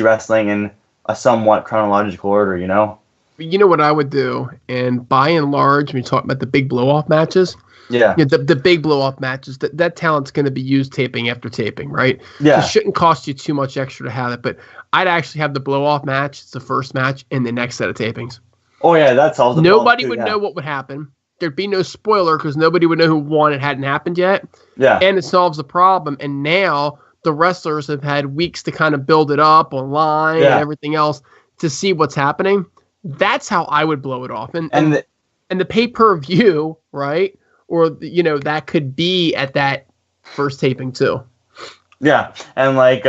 wrestling in a somewhat chronological order, you know? You know what I would do, and by and large, when you talk about the big blow-off matches, Yeah. the big blow-off matches, that talent's going to be used taping after taping, right? Yeah. So it shouldn't cost you too much extra to have it, but I'd actually have the blow-off match, it's the first match, in the next set of tapings. Oh, yeah, that solves the problem, Nobody too, would yeah. know what would happen. There'd be no spoiler because nobody would know who won. It hadn't happened yet. Yeah. And it solves the problem. And now the wrestlers have had weeks to kind of build it up online and everything else to see what's happening. That's how I would blow it off. And the pay-per-view, right? Or, you know, that could be at that first taping too. Yeah. And like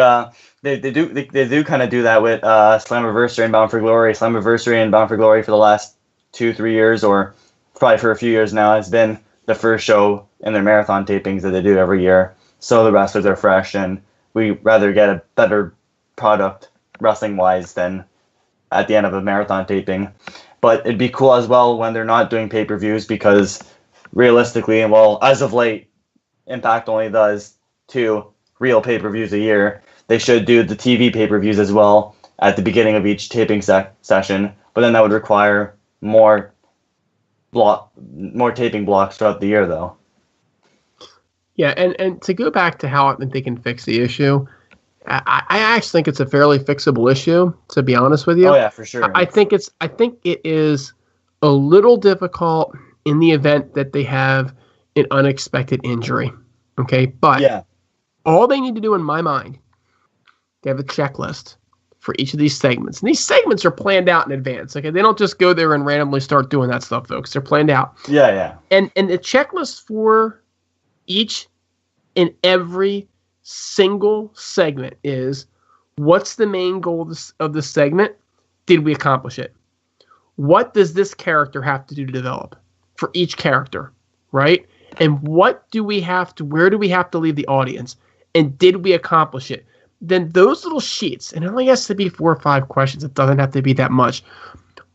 they do kind of do that with Slammiversary and Bound for Glory. Slammiversary and Bound for Glory for the last 2-3 years, or probably for a few years now, has been the first show in their marathon tapings that they do every year. So the wrestlers are fresh, and we rather get a better product wrestling-wise than at the end of a marathon taping. But it'd be cool as well when they're not doing pay-per-views, because realistically, well, as of late, Impact only does 2 real pay-per-views a year. They should do the TV pay-per-views as well at the beginning of each taping session, but then that would require more taping blocks throughout the year, though. Yeah, and to go back to how I think they can fix the issue, I actually think it's a fairly fixable issue, to be honest with you. Oh yeah, for sure. I think it is a little difficult in the event that they have an unexpected injury. Okay, but all they need to do in my mind, they have a checklist for each of these segments. And these segments are planned out in advance. Okay, they don't just go there and randomly start doing that stuff, folks. They're planned out. Yeah. And the checklist for each and every single segment is, what's the main goal of the segment? Did we accomplish it? What does this character have to do to develop for each character, right? And where do we have to leave the audience? And did we accomplish it? Then those little sheets, and it only has to be 4 or 5 questions. It doesn't have to be that much.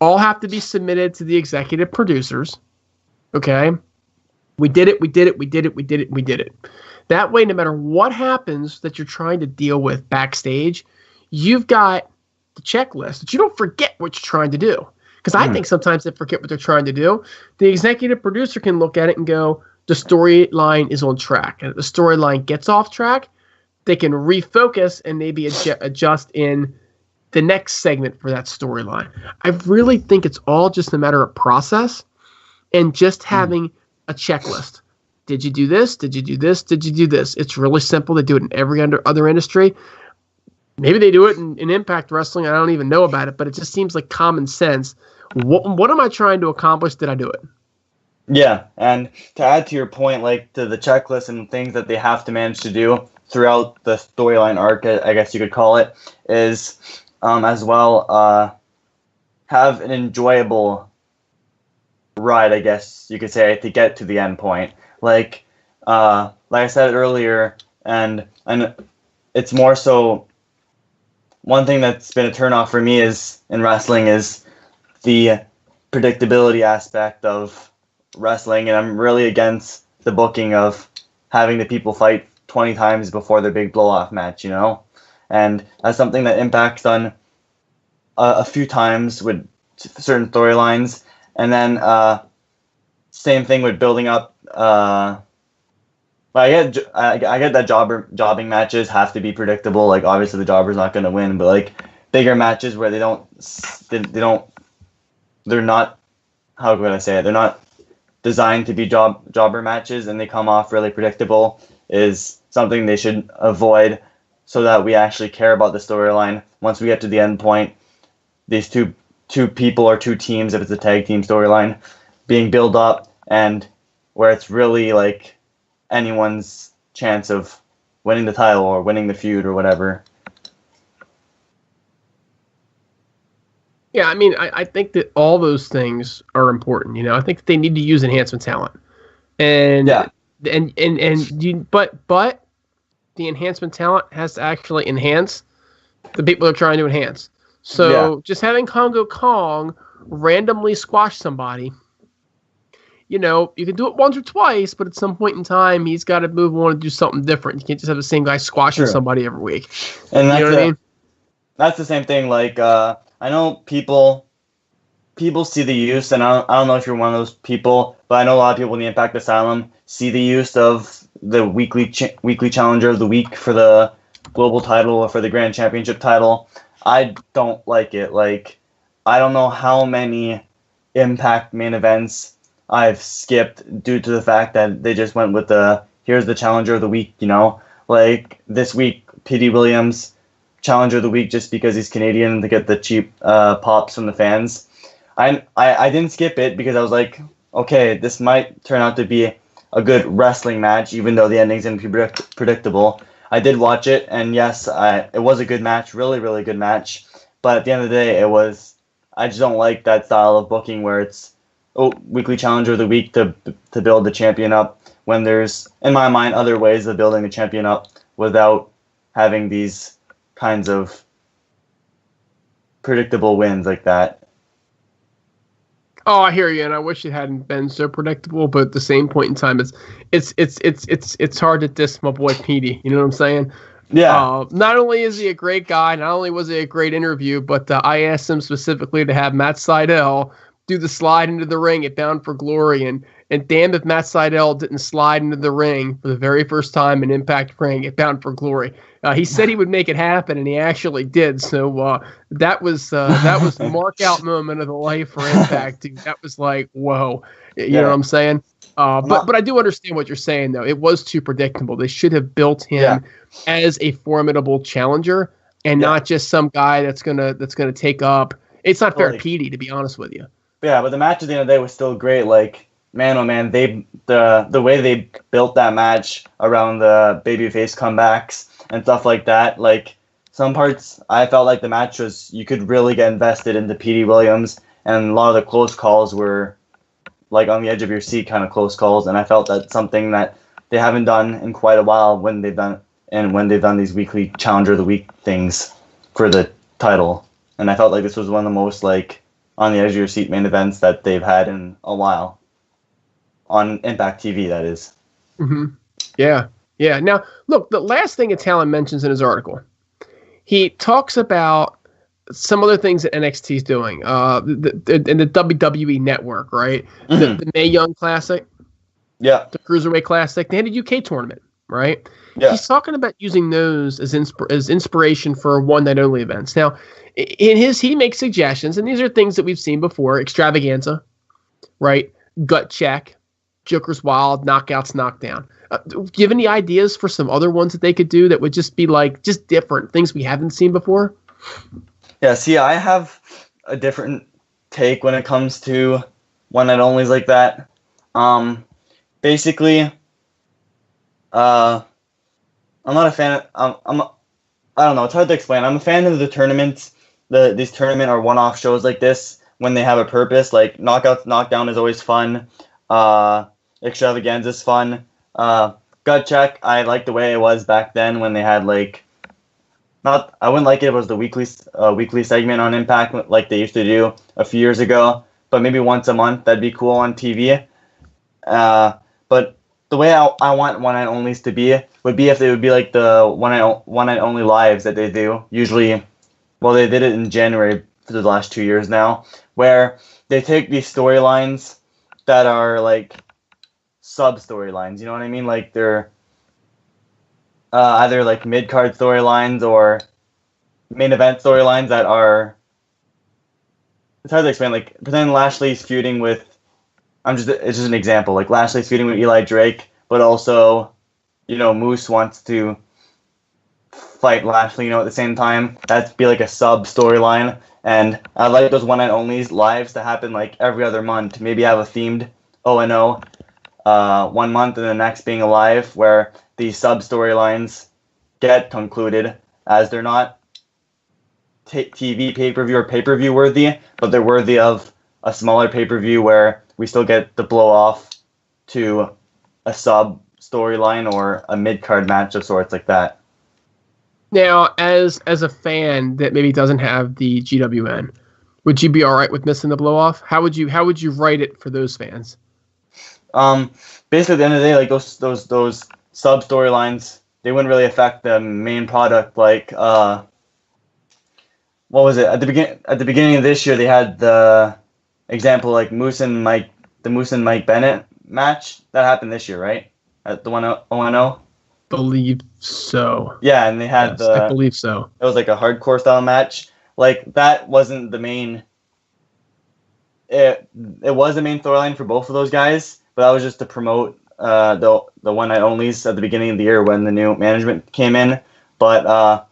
All have to be submitted to the executive producers. Okay? We did it. That way, no matter what happens that you're trying to deal with backstage, you've got the checklist that you don't forget what you're trying to do. Because I think sometimes they forget what they're trying to do. The executive producer can look at it and go, the storyline is on track. And if the storyline gets off track, they can refocus and maybe adjust in the next segment for that storyline. I really think it's all just a matter of process and just having a checklist. Did you do this? Did you do this? Did you do this? It's really simple. They do it in every other industry. Maybe they do it in Impact Wrestling. I don't even know about it, but it just seems like common sense. What am I trying to accomplish? Did I do it? Yeah, and to add to your point, like to the checklist and things that they have to manage to do throughout the storyline arc, I guess you could call it, is as well have an enjoyable ride, I guess you could say, to get to the end point. Like I said earlier, and it's more so, one thing that's been a turnoff for me is in wrestling is the predictability aspect of wrestling, and I'm really against the booking of having the people fight 20 times before their big blow-off match, you know? And that's something that Impact's done a few times with certain storylines, and then same thing with building up. I get that jobbing matches have to be predictable. Like obviously the jobber's not going to win, but like bigger matches where they're not, how could I say it? They're not designed to be jobber matches, and they come off really predictable, is something they should avoid, so that we actually care about the storyline. Once we get to the end point, these two people or two teams, if it's a tag team storyline, being built up, and where it's really like anyone's chance of winning the title or winning the feud or whatever. Yeah, I mean, I think that all those things are important. You know, I think that they need to use enhancement talent, and but the enhancement talent has to actually enhance the people they're trying to enhance. Yeah, So just having Congo Kong randomly squash somebody, you know, you can do it once or twice, but at some point in time, he's got to move on and do something different. You can't just have the same guy squashing true. somebody every week. And You know what I mean? that's the same thing. Like, I know people see the use, and I don't know if you're one of those people, but I know a lot of people in the Impact Asylum see the use of the weekly challenger of the week for the global title or for the grand championship title. I don't like it. Like, I don't know how many Impact main events I've skipped due to the fact that they just went with the here's the challenger of the week. You know, like this week, P.D. Williams challenger of the week just because he's Canadian to get the cheap pops from the fans. I didn't skip it because I was like, okay, this might turn out to be a good wrestling match, even though the ending's going to be predictable. I did watch it, and yes, it was a good match, really, really good match. But at the end of the day, I just don't like that style of booking where it's weekly challenger of the week to build the champion up when there's, in my mind, other ways of building the champion up without having these kinds of predictable wins like that. Oh, I hear you, and I wish it hadn't been so predictable. But at the same point in time, it's hard to diss my boy Petey. You know what I'm saying? Yeah. Not only is he a great guy, not only was it a great interview, but I asked him specifically to have Matt Sydal do the slide into the ring at Bound for Glory, and damn if Matt Sydal didn't slide into the ring for the very first time in Impact Ring at Bound for Glory. He said he would make it happen, and he actually did. So that was the mark out moment of the life for Impact. Dude. That was like, whoa, you know what I'm saying? But I do understand what you're saying though. It was too predictable. They should have built him as a formidable challenger and not just some guy that's gonna take up. It's not fair to Petey, to be honest with you. Yeah, but the match at the end of the day was still great. Like, man, oh man, the way they built that match around the babyface comebacks and stuff like that. Like, some parts I felt like the match was, you could really get invested into P.D. Williams, and a lot of the close calls were like on the edge of your seat kind of close calls, and I felt that's something that they haven't done in quite a while when they've done these weekly challenger of the week things for the title. And I felt like this was one of the most like on the edge of your seat main events that they've had in a while on Impact TV, that is. Mm-hmm. Yeah. Now, look, the last thing that Talon mentions in his article, he talks about some other things that NXT is doing, in the WWE Network, right? Mm-hmm. The Mae Young Classic, the Cruiserweight Classic. They had a UK tournament, right? Yeah. He's talking about using those as inspiration for one-night only events. Now, he makes suggestions, and these are things that we've seen before: Extravaganza, right? Gut Check, Joker's Wild, Knockouts, Knockdown. Do you have any ideas for some other ones that they could do that would just be like just different things we haven't seen before? Yeah, see, I have a different take when it comes to one-night onlys like that. Basically, I'm not a fan of, I don't know, it's hard to explain. I'm a fan of the tournaments, these tournament or one-off shows like this when they have a purpose. Like Knockouts, Knockdown is always fun. Extravaganza is fun. Gut Check, I like the way it was back then when they had like, I wouldn't like it if it was the weekly segment on Impact like they used to do a few years ago, but maybe once a month, that'd be cool on TV. But the way I want one-night onlys to be would be if they would be like the one-night only lives that they do. Usually, well, they did it in January for the last 2 years now, where they take these storylines that are like sub-storylines, you know what I mean? Like they're either like mid-card storylines or main event storylines that are, it's hard to explain. Like pretend Lashley's feuding with, it's just an example. Like Lashley's feuding with Eli Drake, but also, Moose wants to fight Lashley, at the same time. That'd be like a sub storyline. And I'd like those one-night onlys lives to happen like every other month. Maybe have a themed O&O 1 month and the next being a live where these sub storylines get concluded, as they're not TV pay-per-view or pay-per-view worthy, but they're worthy of a smaller pay-per-view where we still get the blow-off to a sub storyline or a mid-card match of sorts like that. Now, as a fan that maybe doesn't have the GWN, would you be all right with missing the blow off? How would you write it for those fans? Um, Basically, at the end of the day, like those sub storylines, they wouldn't really affect the main product. Like, what was it at the beginning of this year? They had the example like Moose and Mike Bennett match that happened this year, right? At the 1-0. Believe so. Yeah, and they had Yes, I believe so. it was like a hardcore style match. Like that wasn't the main. It was the main storyline for both of those guys, but that was just to promote the one night onlys at the beginning of the year when the new management came in. But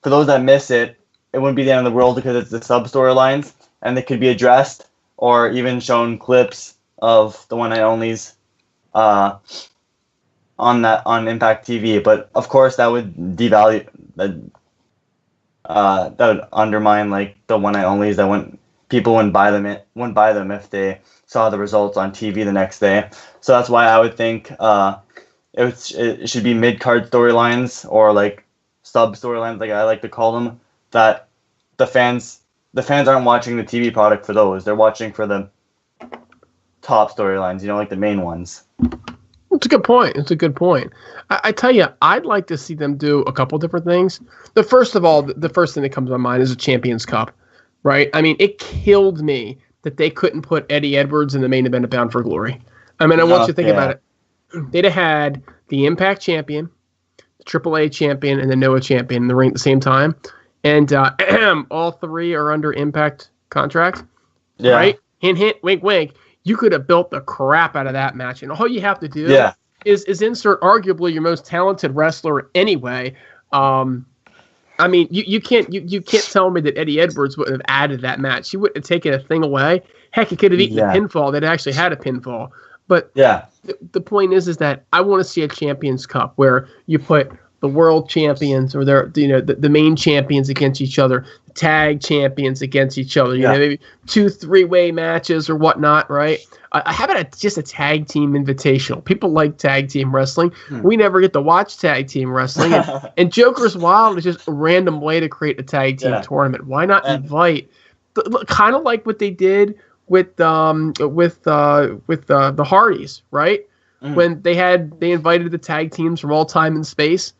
for those that miss it, it wouldn't be the end of the world because it's the sub storylines and they could be addressed or even shown clips of the one night onlys on Impact TV. But of course, that would devalue that would undermine like the one night onlys. People wouldn't buy them if they saw the results on TV the next day. So that's why I would think it should be mid card storylines or like sub storylines, like I like to call them. That the fans aren't watching the TV product for those. They're watching for the top storylines, like the main ones. It's a good point. I tell you, I'd like to see them do a couple different things. The first thing that comes to my mind is a Champions Cup, right? I mean, it killed me that they couldn't put Eddie Edwards in the main event of Bound for Glory. I mean, I want you to think about it. They'd have had the Impact champion, the AAA champion, and the NOAH champion in the ring at the same time. And all three are under Impact contract, right? Hint, hint, wink, wink. You could have built the crap out of that match, and all you have to do is insert arguably your most talented wrestler anyway. I mean, you can't tell me that Eddie Edwards would have added that match. He wouldn't have taken a thing away. Heck, he could have eaten a pinfall. They'd actually had a pinfall. But the point is that I want to see a Champions Cup where you put the world champions or the main champions against each other, the tag champions against each other. Maybe 2 3-way matches or whatnot, right? How about just a tag team invitational? People like tag team wrestling. We never get to watch tag team wrestling, and Joker's Wild is just a random way to create a tag team tournament. Why not invite, kind of like what they did with the Hardys, right? When they invited the tag teams from all time and space.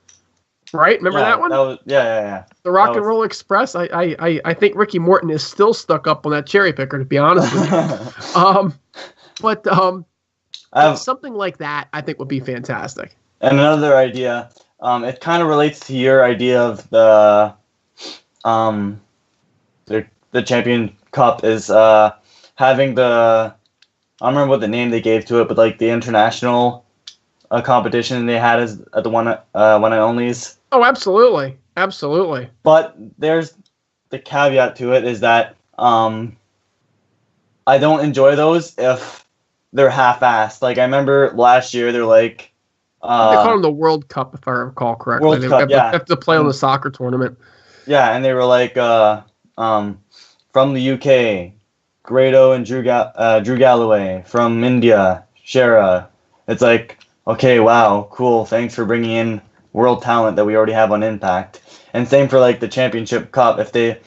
Right? Remember that one? Yeah. The Rock and Roll Express. I think Ricky Morton is still stuck up on that cherry picker, to be honest with you. But something like that, I think, would be fantastic. And another idea, it kind of relates to your idea of the Champion Cup is having I don't remember what the name they gave to it, but like the international competition they had at the one and onlys. Oh, absolutely. But there's the caveat to it is that I don't enjoy those if they're half-assed. Like I remember last year, they're like they call them the World Cup, if I recall correctly. World Cup, they have to play on the soccer tournament. Yeah, and they were like from the UK, Grado and Drew Galloway. From India, Shera. It's like, okay, wow, cool. Thanks for bringing in world talent that we already have on Impact. And same for like the Championship Cup. If they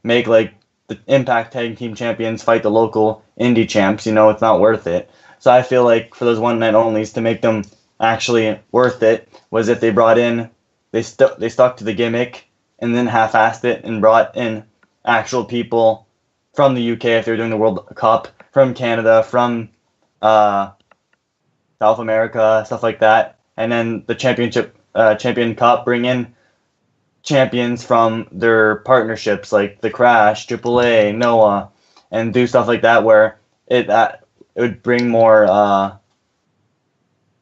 make like the Impact Tag Team Champions fight the local indie champs, it's not worth it. So I feel like for those one night onlys to make them actually worth it was if they brought in, they stuck to the gimmick and then half-assed it and brought in actual people from the UK if they were doing the World Cup, from Canada, from South America, stuff like that. And then the Champion Cup, bring in champions from their partnerships like The Crash, AAA, NOAH, and do stuff like that where it would bring more,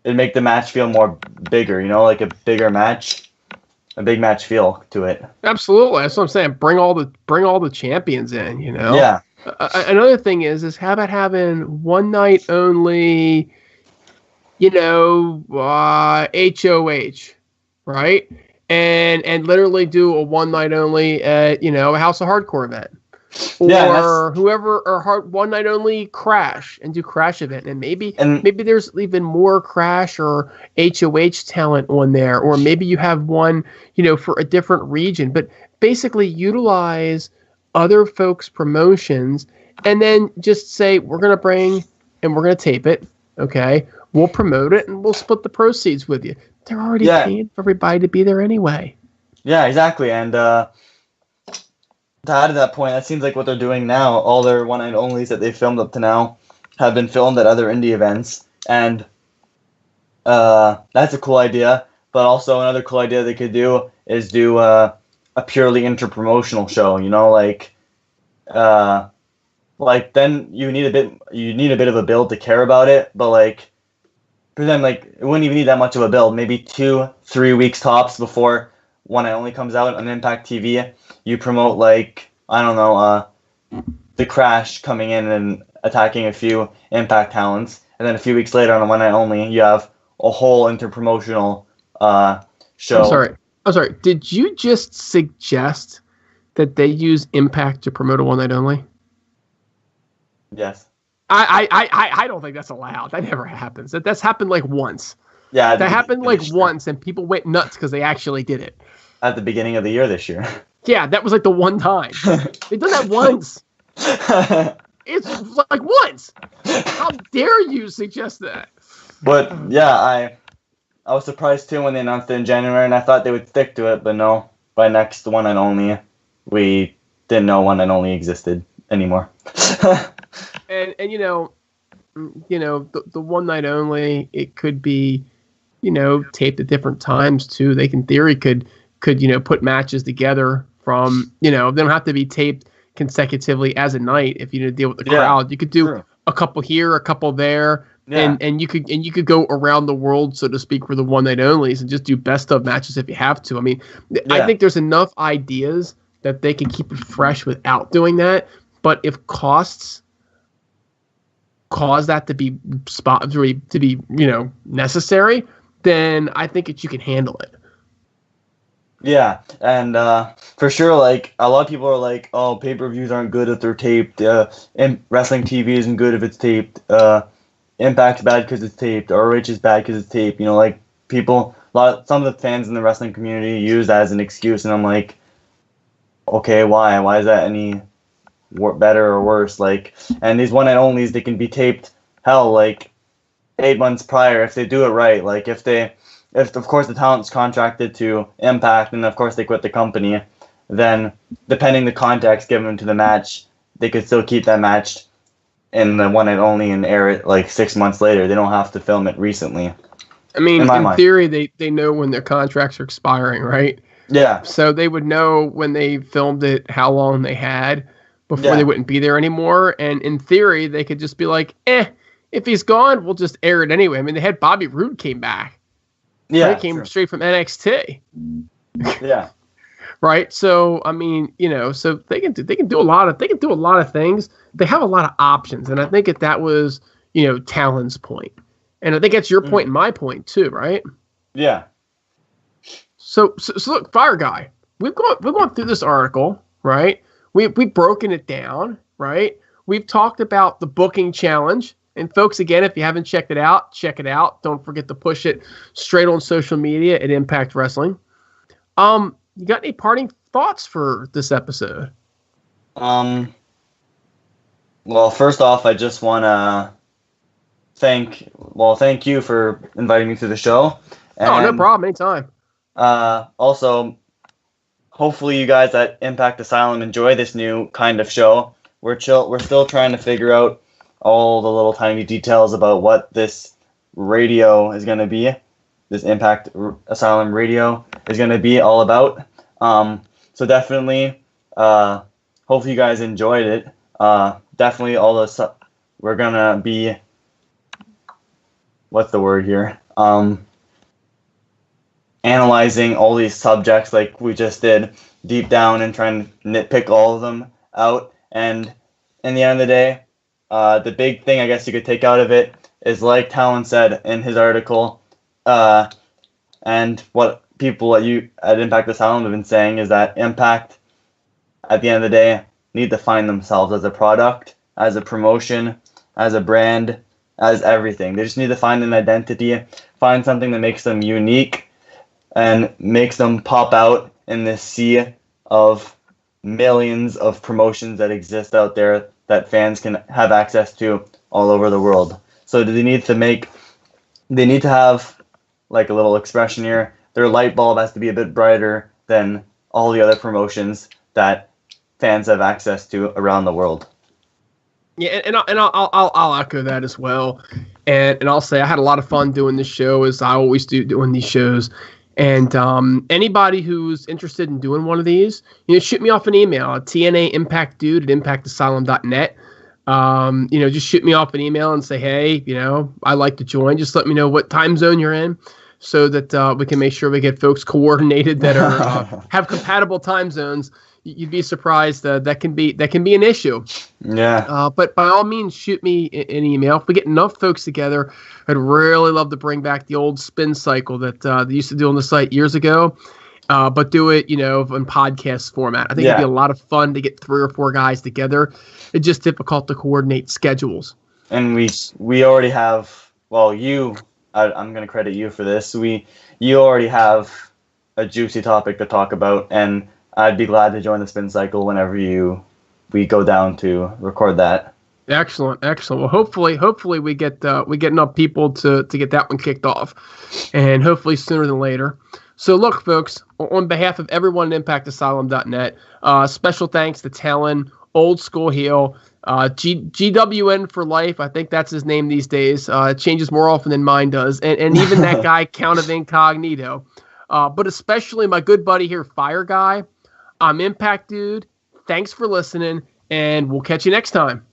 it'd make the match feel more bigger, like a bigger match, a big match feel to it. Absolutely. That's what I'm saying. Bring all the champions in, Yeah. Another thing is how about having one night only, HOH, right? And literally do a one night only at, a House of Hardcore event. or whoever, or One Night Only Crash and do Crash event, and maybe there's even more Crash or HOH talent on there, or maybe you have one, for a different region. But basically utilize other folks' promotions, and then just say, we're gonna bring and we're gonna tape it. Okay, we'll promote it and we'll split the proceeds with you. They're already paying for everybody to be there anyway. Yeah, exactly. And to add to that point, that seems like what they're doing now. All their one night onlys that they've filmed up to now have been filmed at other indie events, and that's a cool idea. But also another cool idea they could do is do a purely inter-promotional show. Like then you need a bit of a build to care about it, but for them, it wouldn't even need that much of a build. Maybe 2-3 weeks tops before One Night Only comes out on Impact TV. You promote the Crash coming in and attacking a few Impact talents, and then a few weeks later on a One Night Only, you have a whole inter-promotional show. I'm sorry. Did you just suggest that they use Impact to promote a One Night Only? Yes. I don't think that's allowed. That never happens. That's happened once. Yeah. That happened once, and people went nuts because they actually did it. At the beginning of the year this year. Yeah, that was the one time. They've done that once. It's once. How dare you suggest that? But yeah, I was surprised too when they announced it in January, and I thought they would stick to it, but no. By next One Night Only, we didn't know One Night Only existed anymore. And the One Night Only, it could be, taped at different times too. They in theory could put matches together from, they don't have to be taped consecutively as a night. If you deal with the crowd, you could do a couple here, a couple there, and you could go around the world, so to speak, for the One Night Onlys and just do best of matches if you have to. I mean, I think there's enough ideas that they can keep it fresh without doing that. But if costs cause that to be necessary, then I think you can handle it. Yeah, and for sure, a lot of people are like, oh, pay-per-views aren't good if they're taped, and wrestling TV isn't good if it's taped, Impact's bad because it's taped, ROH is bad because it's taped, some of the fans in the wrestling community use that as an excuse, and I'm like, okay, why? Why is that any better or worse? And these one night onlys, they can be taped 8 months prior if they do it right. If of course the talent's contracted to Impact and of course they quit the company, then depending the context given to the match, they could still keep that match in the One Night Only and air it 6 months later. They don't have to film it recently. I mean, in theory, they know when their contracts are expiring, right? Yeah. So they would know when they filmed it how long they had before they wouldn't be there anymore. And in theory, they could just be like, if he's gone, we'll just air it anyway. I mean, they had Bobby Roode came back. Yeah. He came straight from NXT. Yeah. Right. So I mean, so they can do a lot of things. They have a lot of options, and I think that was Talon's point, and I think that's your point and my point too, right? Yeah. So look, FireGuy, we've gone through this article, right? We've broken it down, right? We've talked about the booking challenge. And folks, again, if you haven't checked it out, check it out. Don't forget to push it straight on social media at Impact Wrestling. You got any parting thoughts for this episode? Well, first off, I just want to thank you for inviting me to the show. And, no problem. Anytime. Also, hopefully you guys at Impact Asylum enjoy this new kind of show. We're still trying to figure out all the little tiny details about what this radio is going to be, this Impact Asylum radio is going to be all about. So definitely, hopefully you guys enjoyed it. Definitely we're going to be, what's the word here? Analyzing all these subjects like we just did deep down and trying to nitpick all of them out. And in the end of the day, the big thing I guess you could take out of it is, like Talon said in his article, and what people at Impact Asylum have been saying is that Impact, at the end of the day, need to find themselves as a product, as a promotion, as a brand, as everything. They just need to find an identity, find something that makes them unique and makes them pop out in this sea of millions of promotions that exist out there that fans can have access to all over the world. So they need to have, like a little expression here, their light bulb has to be a bit brighter than all the other promotions that fans have access to around the world. Yeah, and I'll echo that as well, and I'll say I had a lot of fun doing this show, as I always do doing these shows. And anybody who's interested in doing one of these, shoot me off an email at tnaimpactdude@impactasylum.net. Just shoot me off an email and say, hey, I'd like to join. Just let me know what time zone you're in, so that we can make sure we get folks coordinated that are have compatible time zones. You'd be surprised that can be an issue. Yeah. But by all means, shoot me an email. If we get enough folks together, I'd really love to bring back the old spin cycle that they used to do on the site years ago, but do it, in podcast format. I think it'd be a lot of fun to get 3 or 4 guys together. It's just difficult to coordinate schedules. And we already have, well, I'm going to credit you for this. You already have a juicy topic to talk about, and I'd be glad to join the spin cycle whenever we go down to record that. Excellent. Well, hopefully we get enough people to get that one kicked off, and hopefully sooner than later. So look, folks, on behalf of everyone at ImpactAsylum.net, special thanks to Talon, Old School Heel, GWN for life. I think that's his name these days. It changes more often than mine does, and even that guy Count of Incognito. But especially my good buddy here, FireGuy. I'm Impact Dude. Thanks for listening, and we'll catch you next time.